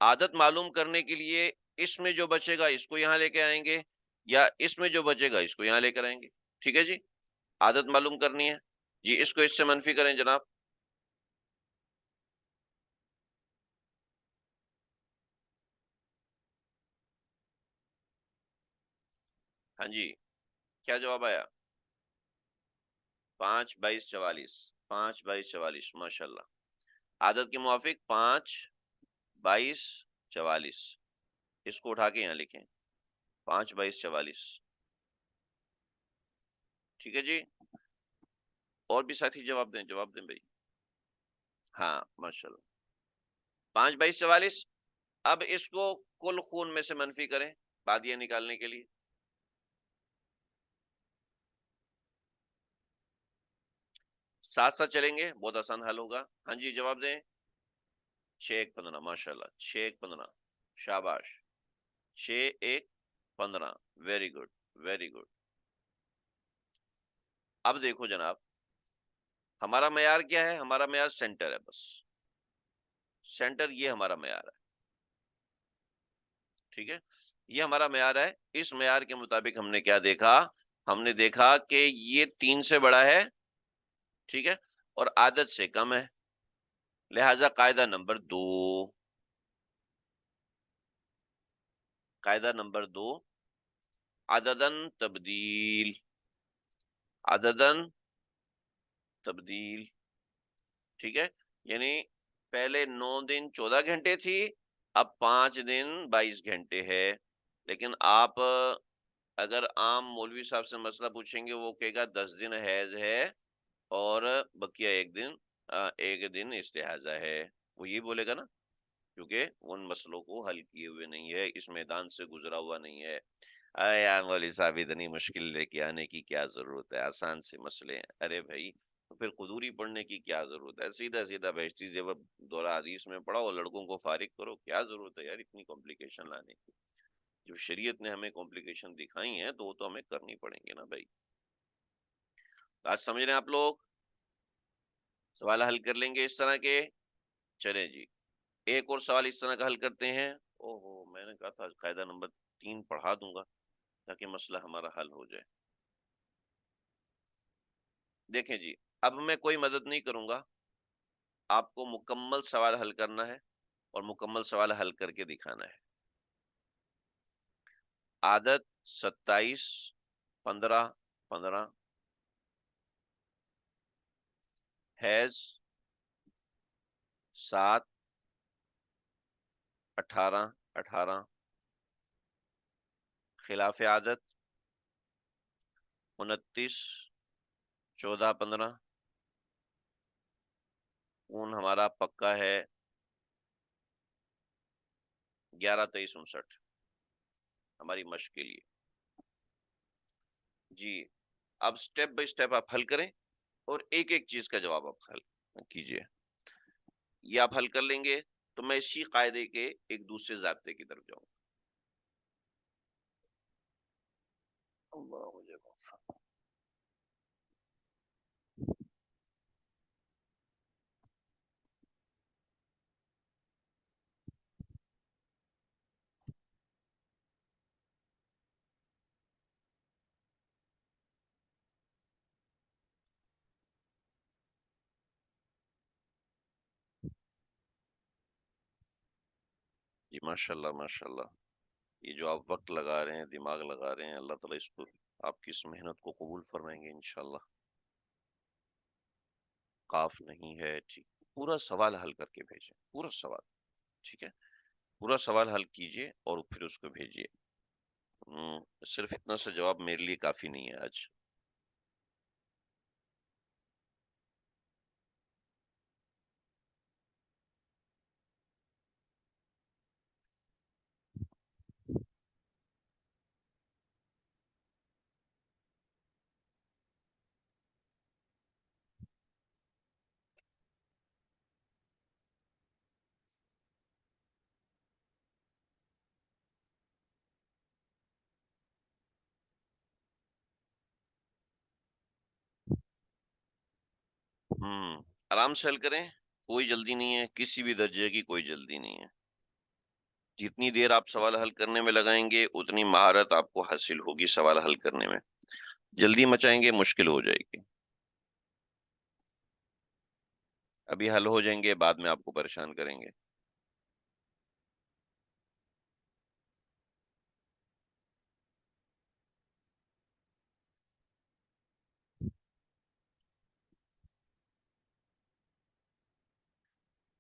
[SPEAKER 1] عادت معلوم کرنے کے لیے اس میں جو بچے گا اس کو یہاں لے کے آئیں گے، یا اس میں جو بچے گا اس کو یہاں لے کر آئیں گے. ٹھیک ہے جی، عادت معلوم کرنی ہے. جی، اس کو اس سے منفی کریں جناب. ہاں جی، کیا جواب آیا؟ 5 22 44. 5 22 44، ماشاء اللہ. عادت کے موافق 5 22 44. اس کو اٹھا کے یہاں لکھیں 5 22 44. ٹھیک ہے جی، اور بھی ساتھی جواب دیں، جواب دیں بھائی. ہاں ماشاء اللہ، 5 22 44. اب اس کو کل خون میں سے منفی کریں بادیاں نکالنے کے لیے. ساتھ ساتھ چلیں گے، بہت آسان حل ہوگا. ہاں جی، جواب دیں. 6 1 15، ماشاء اللہ. 6 1 15، شاباش. 6 1 15، ویری گڈ ویری گڈ. اب دیکھو جناب، ہمارا معیار کیا ہے؟ ہمارا معیار سینٹر ہے، بس سینٹر، یہ ہمارا معیار ہے. ٹھیک ہے، یہ ہمارا معیار ہے. اس معیار کے مطابق ہم نے کیا دیکھا؟ ہم نے دیکھا کہ یہ 3 سے بڑا ہے، ٹھیک ہے، اور عادت سے کم ہے. لہذا قاعدہ نمبر دو، عددن تبدیل، عددن تبدیل، ٹھیک ہے؟ یعنی پہلے 9 دن 14 گھنٹے تھی، اب 5 دن 22 گھنٹے ہے، لیکن آپ اگر عام مولوی صاحب سے مسئلہ پوچھیں گے، وہ کہے گا 10 دن حیض ہے اور بقیہ ایک دن استحاضہ ہے، وہ یہ بولے گا نا، کیونکہ ان مسئلوں کو حل کیے ہوئے نہیں ہے، اس میدان سے گزرا ہوا نہیں ہے۔ ارے یار مولوی صاحب اتنی مشکل لے کے آنے کی کیا ضرورت ہے، آسان سے مسئلے ہیں۔ ارے بھائی تو پھر قدوری پڑھنے کی کیا ضرورت ہے؟ سیدھا سیدھا بہشتی زیور دورہ حدیث میں پڑھو، لڑکوں کو فارغ کرو، کیا ضرورت ہے یار اتنی کمپلیکیشن لانے کی؟ جو شریعت نے ہمیں کمپلیکیشن دکھائی ہیں تو وہ تو ہمیں کرنی پڑیں گے نا بھائی۔ آج سمجھ رہے ہیں آپ لوگ؟ سوال حل کر لیں گے اس طرح کے؟ چلیں جی، ایک اور سوال اس طرح کا حل کرتے ہیں۔ میں نے کہا تھا قاعدہ نمبر 3 پڑھا دوں گا تاکہ مسئلہ ہمارا حل ہو جائے۔ دیکھیں جی، اب میں کوئی مدد نہیں کروں گا، آپ کو مکمل سوال حل کرنا ہے اور مکمل سوال حل کر کے دکھانا ہے۔ عادت 27 15 15، حیض 7 18 18، خلاف عادت 29 14 15، خون ہمارا پکا ہے 11 23 59 ہماری مشق کے لیے۔ جی، اب سٹیپ بائی سٹیپ آپ حل کریں اور ایک ایک چیز کا جواب آپ حل کیجئے۔ یہ آپ حل کر لیں گے تو میں اسی قاعدے کے ایک دوسرے ضابطے کی طرف جاؤں گا۔ اللہ مجھے معاف۔ جی ماشاء اللہ ماشاء اللہ، یہ جو آپ وقت لگا رہے ہیں، دماغ لگا رہے ہیں، اللہ تعالیٰ اس کو، آپ کی اس محنت کو قبول فرمائیں گے انشاءاللہ۔ قاف نہیں ہے، ٹھیک، پورا سوال حل کر کے بھیجیں، پورا سوال، ٹھیک ہے؟ پورا سوال حل کیجئے اور پھر اس کو بھیجئے۔ صرف اتنا سا جواب میرے لیے کافی نہیں ہے آج۔ آرام سے حل کریں، کوئی جلدی نہیں ہے، کسی بھی درجے کی کوئی جلدی نہیں ہے۔ جتنی دیر آپ سوال حل کرنے میں لگائیں گے اتنی مہارت آپ کو حاصل ہوگی سوال حل کرنے میں۔ جلدی مچائیں گے مشکل ہو جائے گی۔ ابھی حل ہو جائیں گے، بعد میں آپ کو پریشان کریں گے۔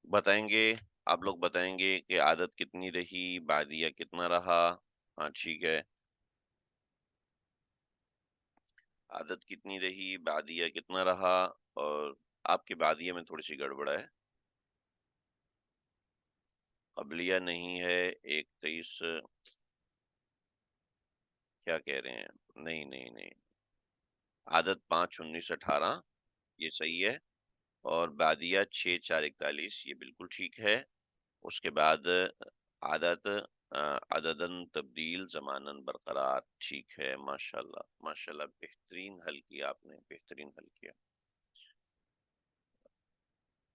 [SPEAKER 1] بتائیں گے، آپ لوگ بتائیں گے کہ عادت کتنی رہی، بعدیہ کتنا رہا۔ ہاں ٹھیک ہے، عادت کتنی رہی، بعدیہ کتنا رہا، اور آپ کے بعدیہ میں تھوڑی سی گڑبڑ ہے، قبلیہ نہیں ہے 1 23، کیا کہہ رہے ہیں، نہیں نہیں نہیں، عادت 5 19 18 یہ صحیح ہے، اور بعدیہ 6 4 41 یہ بالکل ٹھیک ہے۔ اس کے بعد عادت عددن تبدیل زمانن برقرار، ٹھیک ہے، ماشاءاللہ ماشاءاللہ، بہترین حل کیا آپ نے، بہترین حل کیا۔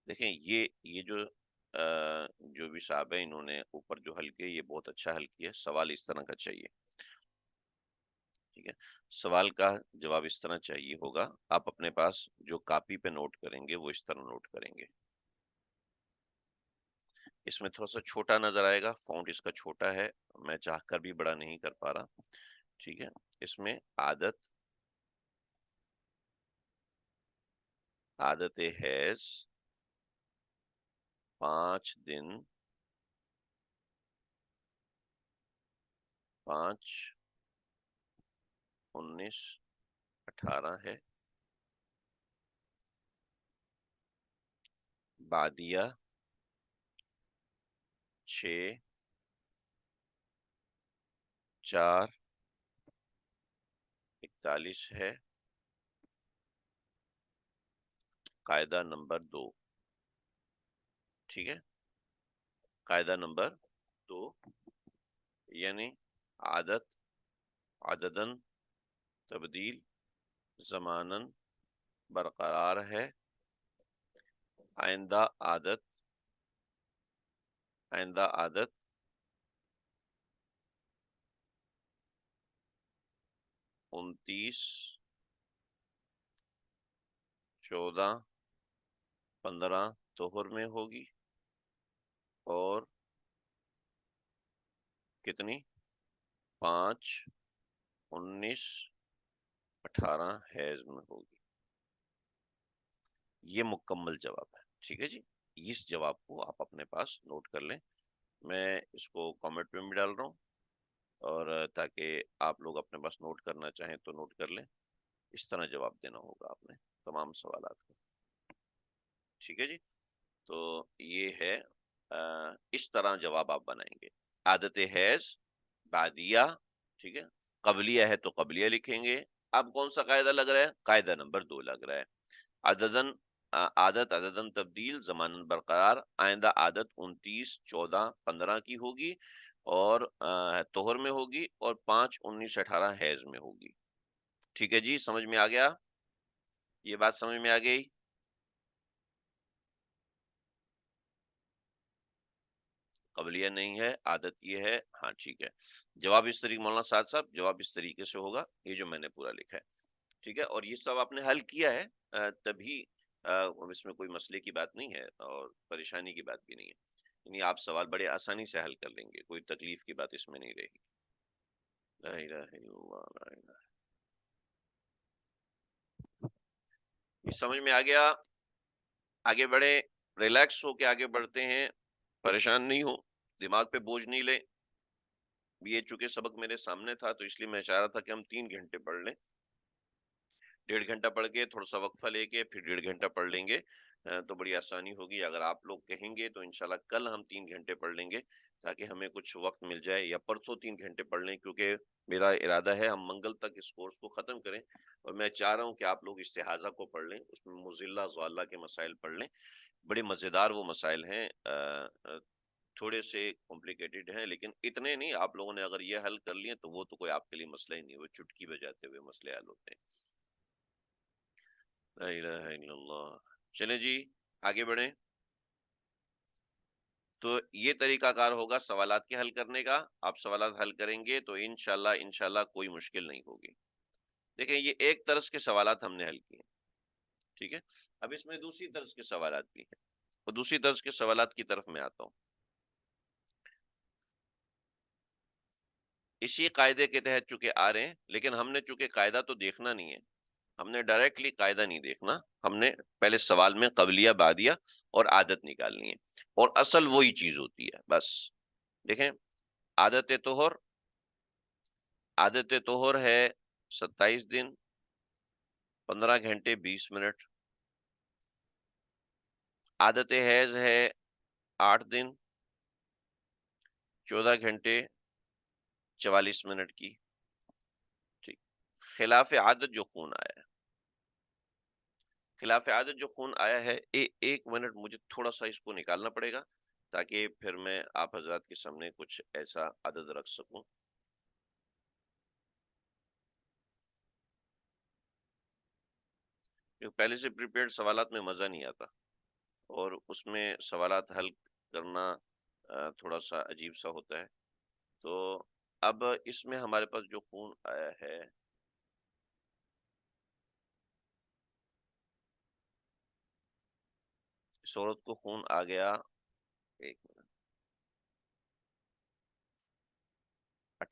[SPEAKER 1] دیکھیں یہ جو بھی صاحب ہیں، انہوں نے اوپر جو حل کیا یہ بہت اچھا حل کیا، سوال اس طرح کا چاہیے، ٹھیک ہے؟ سوال کا جواب اس طرح چاہیے ہوگا، آپ اپنے پاس جو کاپی پہ نوٹ کریں گے وہ اس طرح نوٹ کریں گے۔ اس میں تھوڑا سا چھوٹا نظر آئے گا، فونٹ اس کا چھوٹا ہے، میں چاہ کر بھی بڑا نہیں کر پا رہا. ٹھیک ہے، اس میں عادت ہیز 5 دن 5 19 18 ہے. بادیہ 6 4 41 ہے. قاعدہ نمبر 2. ٹھیک ہے، قاعدہ نمبر 2 یعنی عددن تبدیل زمانن برقرار ہے. آئندہ عادت 29 14 15 ظہر میں ہوگی، اور کتنی 5 19 18 حیض میں ہوگی. یہ مکمل جواب ہے. ٹھیک ہے جی، اس جواب کو آپ اپنے پاس نوٹ کر لیں. میں اس کو کامنٹ میں بھی ڈال رہا ہوں، اور تاکہ آپ لوگ اپنے پاس نوٹ کرنا چاہیں تو نوٹ کر لیں. اس طرح جواب دینا ہوگا آپ نے تمام سوالات کو. ٹھیک ہے جی، تو یہ ہے اس طرح جواب آپ بنائیں گے. عادت حیض بعدیہ، ٹھیک ہے، قبلیہ ہے تو قبلیہ لکھیں گے. اب کون سا قاعدہ لگ رہا ہے؟ قاعدہ نمبر 2 لگ رہا ہے. عددن تبدیل زمانن برقرار. آئندہ عادت 29 14 15 کی ہوگی، اور طہر میں ہوگی، اور 5 19 18 حیض میں ہوگی. ٹھیک ہے جی، سمجھ میں آ گیا؟ یہ بات سمجھ میں آ گئی؟ قبلیہ نہیں ہے، عادت یہ ہے. ہاں ٹھیک ہے. جواب اس طریقے، مولانا سعد صاحب، جواب اس طریقے سے ہوگا، یہ جو میں نے پورا لکھا ہے. ٹھیک ہے، اور یہ سب آپ نے حل کیا ہے تبھی اس میں کوئی مسئلے کی بات نہیں ہے اور پریشانی کی بات بھی نہیں ہے. یعنی آپ سوال بڑے آسانی سے حل کر لیں گے، کوئی تکلیف کی بات اس میں نہیں رہے گی. لا الہ الا اللہ، لا الہ. یہ سمجھ میں آ گیا؟ آگے بڑھے، ریلیکس ہو کے آگے بڑھتے ہیں، پریشان نہیں ہو، دماغ پہ بوجھ نہیں لیں. یہ چونکہ سبق میرے سامنے تھا تو اس لیے میں چاہ رہا تھا کہ ہم 3 گھنٹے پڑھ لیں. 1.5 گھنٹہ پڑھ کے تھوڑا سا وقفہ لے کے پھر 1.5 گھنٹہ پڑھ لیں گے تو بڑی آسانی ہوگی. اگر آپ لوگ کہیں گے تو انشاءاللہ کل ہم 3 گھنٹے پڑھ لیں گے، تاکہ ہمیں کچھ وقت مل جائے، یا پرسوں 3 گھنٹے پڑھ لیں، کیونکہ میرا ارادہ ہے ہم منگل تک اس کورس کو ختم کریں. اور میں چاہ رہا ہوں کہ آپ لوگ استحاضہ کو پڑھ لیں، اس میں مزلہ ضالہ کے مسائل پڑھ لیں. بڑے مزیدار وہ مسائل ہیں، تھوڑے سے کمپلیکیٹڈ ہیں، لیکن اتنے نہیں. آپ لوگوں نے اگر یہ حل کر لیے تو وہ تو کوئی آپ کے لیے مسئلہ ہی نہیں، وہ چٹکی بجاتے ہوئے مسئلے حل ہوتے ہیں. لا الہ الا اللہ. چلیں جی، آگے بڑھیں. تو یہ طریقہ کار ہوگا سوالات کے حل کرنے کا. آپ سوالات حل کریں گے تو انشاءاللہ کوئی مشکل نہیں ہوگی. دیکھیں، یہ ایک طرز کے سوالات ہم نے حل کیے، ٹھیک ہے. اب اس میں دوسری طرز کے سوالات بھی ہیں، اور دوسری طرز کے سوالات کی طرف میں آتا ہوں. اسی قاعدے کے تحت چونکہ آ رہے ہیں، لیکن ہم نے چونکہ قاعدہ تو دیکھنا نہیں ہے، ہم نے ڈائریکٹلی قاعدہ نہیں دیکھنا. ہم نے پہلے سوال میں قبلیہ بعدیہ اور عادت نکالنی ہے، اور اصل وہی چیز ہوتی ہے بس. دیکھیں، عادت طہر ہے 27 دن 15 گھنٹے 20 منٹ. عادت حیض ہے 8 دن 14 گھنٹے 44 منٹ کی. ٹھیک. خلاف عادت جو خون آیا ہے، ایک منٹ مجھے تھوڑا سا اس کو نکالنا پڑے گا، تاکہ پھر میں آپ حضرات کے سامنے کچھ ایسا عدد رکھ سکوں. پہلے سے پریپیئرڈ سوالات میں مزہ نہیں آتا، اور اس میں سوالات حل کرنا تھوڑا سا عجیب سا ہوتا ہے. تو اب اس میں ہمارے پاس جو خون آیا ہے، اس عورت کو خون آ گیا. ایک منٹ،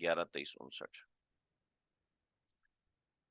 [SPEAKER 1] 11-23-59।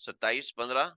[SPEAKER 1] 27-15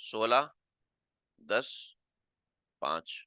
[SPEAKER 1] 16-10-5,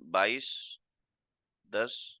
[SPEAKER 1] 22 10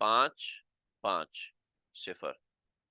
[SPEAKER 1] 5-5-0,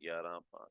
[SPEAKER 1] 11-5,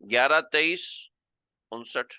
[SPEAKER 1] 11-23-59,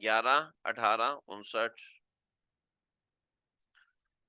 [SPEAKER 1] 11-18-59,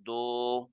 [SPEAKER 1] 2,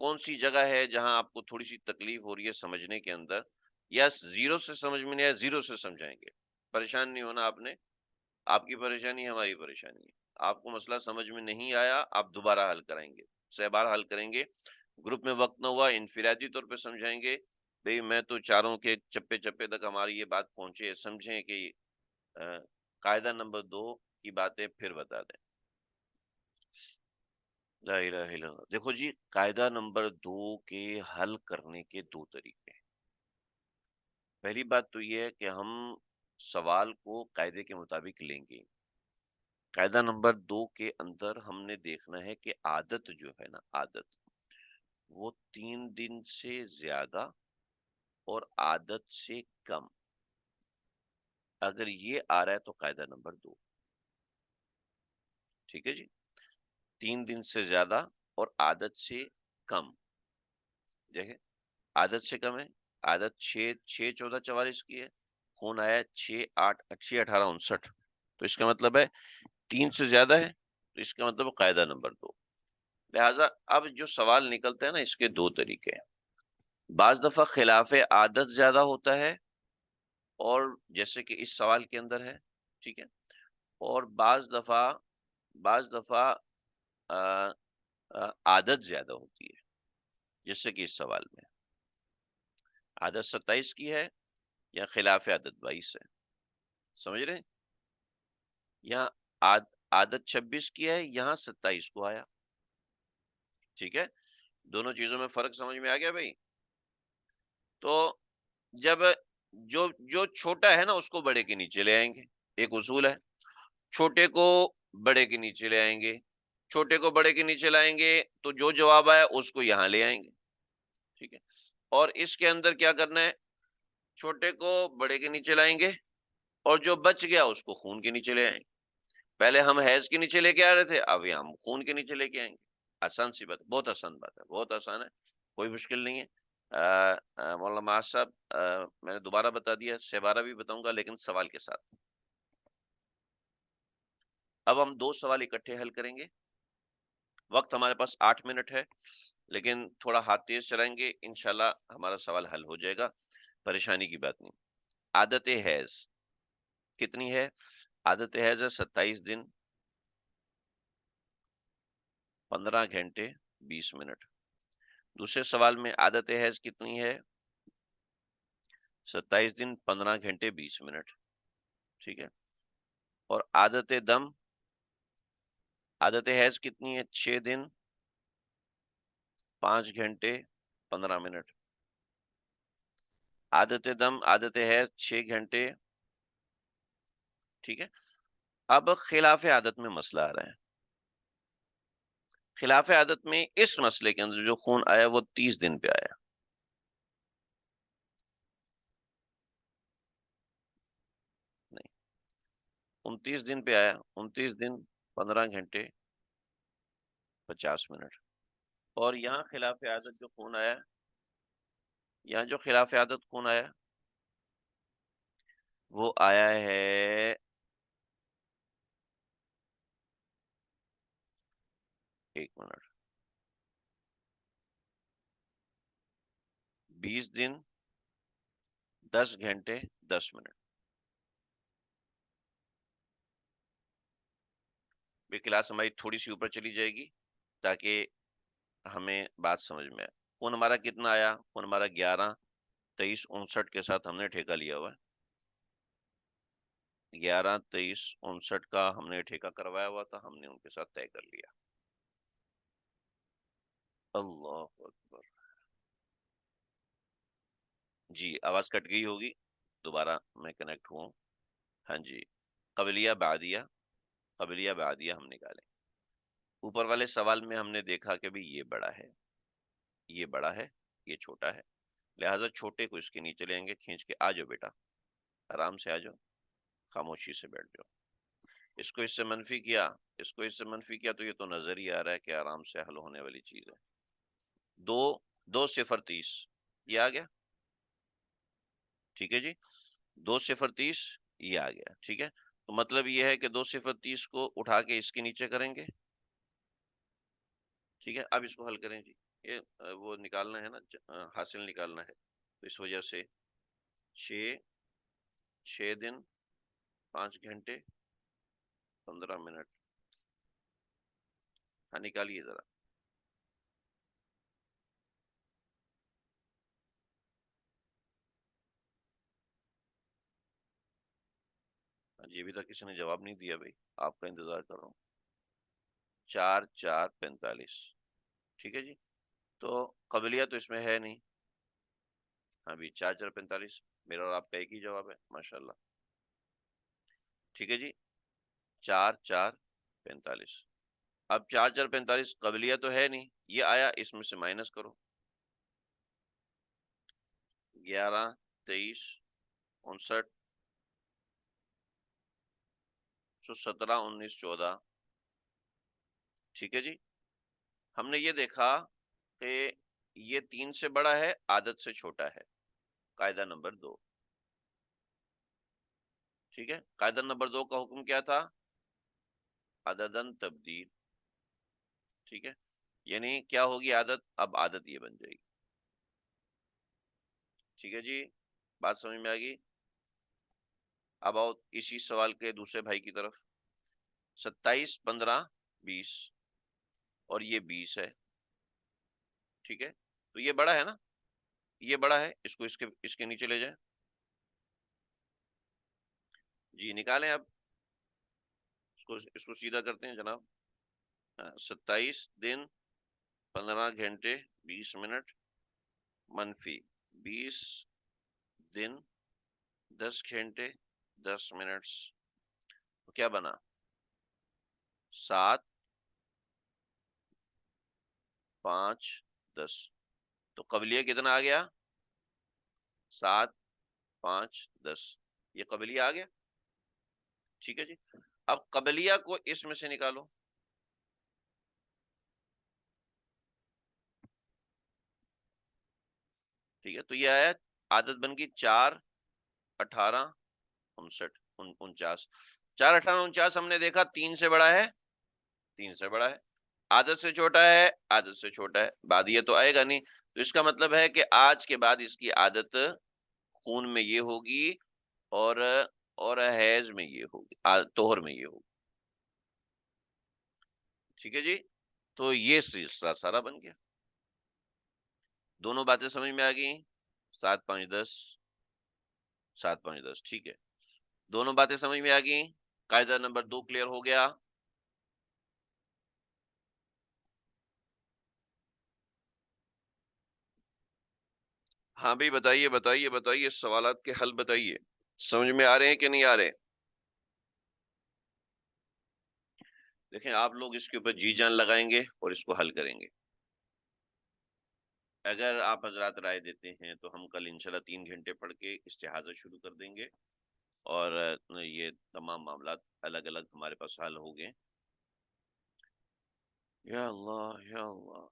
[SPEAKER 1] کون سی جگہ ہے جہاں آپ کو تھوڑی سی تکلیف ہو رہی ہے سمجھنے کے اندر، یا زیرو سے سمجھ میں نہیں آیا زیرو سے سمجھائیں گے. پریشان نہیں ہونا آپ نے، آپ کی پریشانی ہماری پریشانی ہے. آپ کو مسئلہ سمجھ میں نہیں آیا، آپ دوبارہ حل کرائیں گے، 6 بار حل کریں گے. گروپ میں وقت نہ ہوا، انفرادی طور پہ سمجھائیں گے. بھئی میں تو چاہ رہا ہوں کہ چپے چپے تک ہماری یہ بات پہنچے، سمجھیں کہ قاعدہ نمبر 2 کی باتیں پھر بتا دیں. لا الہ الا اللہ. دیکھو جی، قاعدہ نمبر 2 کے حل کرنے کے 2 طریقے ہیں. پہلی بات تو یہ ہے کہ ہم سوال کو قاعدے کے مطابق لیں گے. قاعدہ نمبر 2 کے اندر ہم نے دیکھنا ہے کہ عادت جو ہے نا، عادت وہ 3 دن سے زیادہ اور عادت سے کم. اگر یہ آ رہا ہے تو قاعدہ نمبر 2. ٹھیک ہے جی. 3 دن سے زیادہ اور عادت سے کم. دیکھیں، عادت سے کم ہے. عادت 6 14 44 کی ہے. خون آیا 6 8 6 18 59. تو اس کا مطلب ہے 3 سے زیادہ ہے، تو اس کا مطلب قاعدہ نمبر 2. لہٰذا اب جو سوال نکلتا ہے نا، اس کے 2 طریقے ہیں. بعض دفعہ خلاف عادت زیادہ ہوتا ہے، اور جیسے کہ اس سوال کے اندر ہے. ٹھیک ہے. اور بعض دفعہ آ، عادت زیادہ ہوتی ہے، جیسے کہ اس سوال میں عادت 27 کی ہے یا خلاف عادت 22 ہے. سمجھ رہے ہیں؟ یہاں عادت 26 کی ہے، یہاں 27 کو آیا. ٹھیک ہے. دونوں چیزوں میں فرق سمجھ میں آ گیا بھائی. تو جب جو چھوٹا ہے نا، اس کو بڑے کے نیچے لے آئیں گے. ایک اصول ہے، چھوٹے کو بڑے کے نیچے لے آئیں گے. چھوٹے کو بڑے کے نیچے لائیں گے تو جو جواب آیا اس کو یہاں لے آئیں گے. ٹھیک ہے. اور اس کے اندر کیا کرنا ہے، چھوٹے کو بڑے کے نیچے لائیں گے، اور جو بچ گیا اس کو خون کے نیچے لے آئیں گے. پہلے ہم حیض کے نیچے لے کے آ رہے تھے، اب یہاں ہم خون کے نیچے لے کے آئیں گے. آسان سی بات، بہت آسان بات ہے، بہت آسان ہے، کوئی مشکل نہیں ہے. مولانا معاذ صاحب، میں نے دوبارہ بتا دیا، 6 بارہ بھی بتاؤں گا لیکن سوال کے ساتھ. اب ہم 2 سوال اکٹھے حل کریں گے. وقت ہمارے پاس 8 منٹ ہے، لیکن تھوڑا ہاتھ تیز چلائیں گے، انشاءاللہ ہمارا سوال حل ہو جائے گا. پریشانی کی بات نہیں. عادت حیض کتنی ہے؟ عادت حیض ہے 27 دن 15 گھنٹے 20 منٹ. دوسرے سوال میں عادت حیض کتنی ہے؟ 27 دن 15 گھنٹے 20 منٹ. ٹھیک ہے. اور عادت حیض کتنی ہے؟ 6 دن 5 گھنٹے 15 منٹ. عادت حیض 6 گھنٹے. ٹھیک ہے. اب خلاف عادت میں مسئلہ آ رہا ہے. خلاف عادت میں اس مسئلے کے اندر جو خون آیا وہ 30 دن پہ آیا. نہیں، 29 دن پہ آیا. 29 دن 15 گھنٹے 50 منٹ. اور یہاں خلاف عادت جو خون آیا، وہ آیا ہے 1 منٹ، 20 دن 10 گھنٹے 10 منٹ. یہ کلاس ہماری تھوڑی سی اوپر چلی جائے گی تاکہ ہمیں بات سمجھ میں آئے. خون ہمارا کتنا آیا؟ خون ہمارا 11 23 59 کے ساتھ ہم نے ٹھیکہ لیا ہوا ہے. 11 23 59 کا ہم نے ٹھیکہ کروایا ہوا تھا، ہم نے ان کے ساتھ طے کر لیا. اللہ اکبر. جی، آواز کٹ گئی ہوگی، دوبارہ میں کنیکٹ ہوں. ہاں جی. قبلیہ بعدیہ ہم نکالیں. اوپر والے سوال میں ہم نے دیکھا کہ بھی یہ بڑا ہے، یہ بڑا ہے، یہ چھوٹا ہے، لہٰذا چھوٹے کو اس کے نیچے لیں گے کھینچ کے. آ جاؤ بیٹا، آرام سے آ جاؤ، خاموشی سے بیٹھ جاؤ. اس کو اس سے منفی کیا، تو یہ تو نظر ہی آ رہا ہے کہ آرام سے حل ہونے والی چیز ہے. 2 0 30 یہ آ گیا. ٹھیک ہے جی. 2 0 30 یہ آ گیا. ٹھیک ہے. تو مطلب یہ ہے کہ 2 0 30 کو اٹھا کے اس کے نیچے کریں گے. ٹھیک ہے. اب اس کو حل کریں جی. یہ وہ نکالنا ہے نا، حاصل نکالنا ہے، تو اس وجہ سے 6 دن 5 گھنٹے 15 منٹ، ہاں نکالیے ذرا. جی ابھی تک کسی نے جواب نہیں دیا بھائی، آپ کا انتظار کر رہا ہوں. 4 4 45. ٹھیک ہے جی. تو قبلیہ تو اس میں ہے نہیں. ہاں بھی 4 4 45، میرا اور آپ کا ایک ہی جواب ہے، ماشاء اللہ. ٹھیک ہے جی. 4 4 45. اب 4 4 45 قبلیہ تو ہے نہیں، یہ آیا اس میں سے مائنس کرو. 11 23 59 17 19 14. ٹھیک ہے جی. ہم نے یہ دیکھا کہ یہ 3 سے بڑا ہے، عادت سے چھوٹا ہے. قاعدہ نمبر 2. ٹھیک ہے. قاعدہ نمبر 2 کا حکم کیا تھا؟ عددن تبدیل. ٹھیک ہے. یعنی کیا ہوگی عادت؟ اب عادت یہ بن جائے گی. ٹھیک ہے جی. بات سمجھ میں آ گئی؟ اب آؤ اسی سوال کے دوسرے بھائی کی طرف. 27 15 20 اور یہ 20 ہے. ٹھیک ہے. تو یہ بڑا ہے نا، یہ بڑا ہے، اس کو اس کے نیچے لے جائیں. جی نکالیں. اب اس کو سیدھا کرتے ہیں جناب. 27 دن 15 گھنٹے 20 منٹ منفی 20 دن 10 گھنٹے 10 منٹ. کیا بنا؟ 7 5 10. تو قبلیہ کتنا آ گیا؟ 7 5 10. یہ قبلیہ آ گیا. ٹھیک ہے جی. اب قبلیہ کو اس میں سے نکالو. ٹھیک ہے. تو یہ آیا، عادت بن گئی 4 18 59 49. 4 18 49 ہم نے دیکھا 3 سے بڑا ہے، 3 سے بڑا ہے. عادت سے چھوٹا ہے، عادت سے چھوٹا ہے. بعد یہ تو آئے گا نہیں. تو اس کا مطلب ہے کہ آج کے بعد اس کی عادت خون میں یہ ہوگی، اور حیض میں یہ ہوگی، طہر میں یہ ہوگی. ٹھیک ہے جی. تو یہ سلسلہ سارا بن گیا. دونوں باتیں سمجھ میں آ گئی. 7 5 10 7 5 10. ٹھیک ہے. دونوں باتیں سمجھ میں آ گئی. قاعدہ نمبر 2 کلیئر ہو گیا. ہاں بھائی بتائیے بتائیے بتائیے، سوالات کے حل بتائیے. سمجھ میں آ رہے ہیں کہ نہیں آ رہے؟ دیکھیں آپ لوگ اس کے اوپر جی جان لگائیں گے اور اس کو حل کریں گے. اگر آپ حضرات رائے دیتے ہیں تو ہم کل انشاءاللہ 3 گھنٹے پڑھ کے استحاضہ شروع کر دیں گے، اور یہ تمام معاملات الگ الگ ہمارے پاس حل ہو گئے. یا اللہ یا اللہ.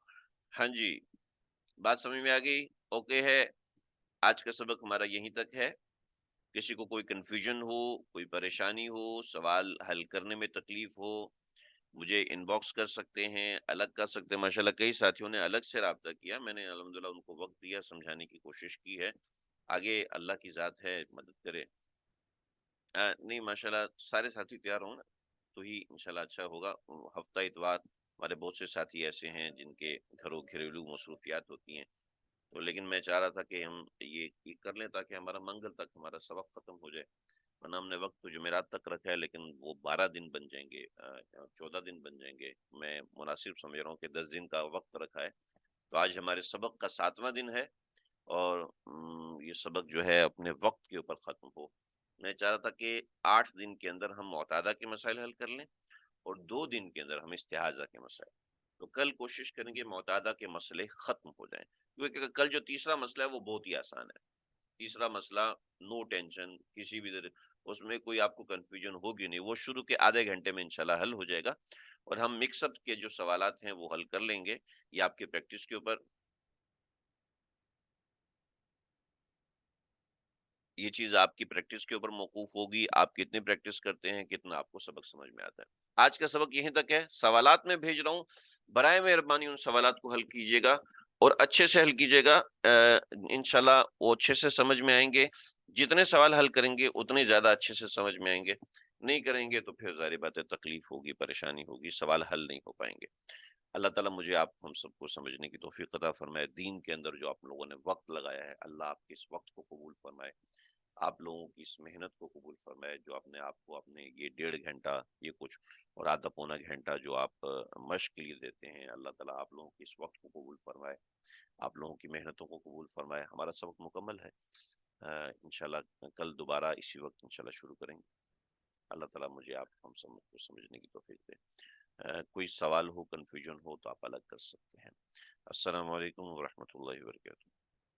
[SPEAKER 1] ہاں جی. بات سمجھ میں آ گئی؟ اوکے ہے. آج کا سبق ہمارا یہیں تک ہے. کسی کو کوئی کنفیوژن ہو، کوئی پریشانی ہو، سوال حل کرنے میں تکلیف ہو، مجھے ان باکس کر سکتے ہیں، الگ کر سکتے ہیں. ماشاءاللہ کئی ساتھیوں نے الگ سے رابطہ کیا، میں نے الحمدللہ ان کو وقت دیا، سمجھانے کی کوشش کی ہے. آگے اللہ کی ذات ہے، مدد کرے. نہیں ماشاءاللہ سارے ساتھی تیار ہوں نا تو ہی انشاءاللہ اچھا ہوگا. ہفتہ اتوار ہمارے بہت سے ساتھی ایسے ہیں جن کے گھروں گھریلو مصروفیات ہوتی ہیں، تو لیکن میں چاہ رہا تھا کہ ہم یہ کر لیں تاکہ ہمارا منگل تک ہمارا سبق ختم ہو جائے. ورنہ ہم نے وقت تو جمعرات تک رکھا ہے، لیکن وہ 12 دن بن جائیں گے، 14 دن بن جائیں گے. میں مناسب سمجھ رہا ہوں کہ 10 دن کا وقت رکھا ہے. تو آج ہمارے سبق کا 7واں دن ہے، اور یہ سبق جو ہے اپنے وقت کے اوپر ختم ہو. میں چاہ رہا تھا کہ 8 دن کے اندر ہم معتادہ کے مسائل حل کر لیں، اور 2 دن کے اندر ہم استحاضہ کے مسائل. تو کل کوشش کریں گے معتادہ کے مسئلے ختم ہو جائیں، کیونکہ کل جو تیسرا مسئلہ ہے وہ بہت ہی آسان ہے. تیسرا مسئلہ نو ٹینشن، کسی بھی اس میں کوئی آپ کو کنفیوژن ہوگی نہیں، وہ شروع کے آدھے گھنٹے میں انشاءاللہ حل ہو جائے گا. اور ہم مکس اپ کے جو سوالات ہیں وہ حل کر لیں گے. یہ آپ کی پریکٹس کے اوپر، یہ چیز آپ کی پریکٹس کے اوپر موقوف ہوگی. آپ کتنی پریکٹس کرتے ہیں، کتنا آپ کو سبق سمجھ میں آتا ہے. آج کا سبق یہیں تک ہے. سوالات میں بھیج رہا ہوں، برائے مہربانی ان سوالات کو حل کیجیے گا. اور اچھے سے حل کیجیے گا، انشاءاللہ وہ اچھے سے سمجھ میں آئیں گے۔ جتنے سوال حل کریں گے اتنے زیادہ اچھے سے سمجھ میں آئیں گے، نہیں کریں گے تو پھر ظاہر بات ہے تکلیف ہوگی، پریشانی ہوگی، سوال حل نہیں ہو پائیں گے۔ اللہ تعالیٰ مجھے آپ ہم سب کو سمجھنے کی توفیق عطا فرمائے۔ دین کے اندر جو آپ لوگوں نے وقت لگایا ہے، اللہ آپ کے اس وقت کو قبول فرمائے، آپ لوگوں کی اس محنت کو قبول فرمائے، جو اپنے آپ کو اپنے یہ 1.5 گھنٹہ یہ کچھ اور آدھا پونا گھنٹہ جو آپ مشق کے لیے دیتے ہیں، اللہ تعالیٰ آپ لوگوں کی اس وقت کو قبول فرمائے، آپ لوگوں کی محنتوں کو قبول فرمائے۔ ہمارا سبق مکمل ہے، انشاءاللہ کل دوبارہ اسی وقت انشاءاللہ شروع کریں گے۔ اللہ تعالیٰ مجھے آپ ہم سب کو سمجھنے کی توفیق دے۔ کوئی سوال ہو، کنفیوژن ہو تو آپ الگ کر سکتے ہیں۔ السلام علیکم ورحمۃ اللہ وبرکاتہ۔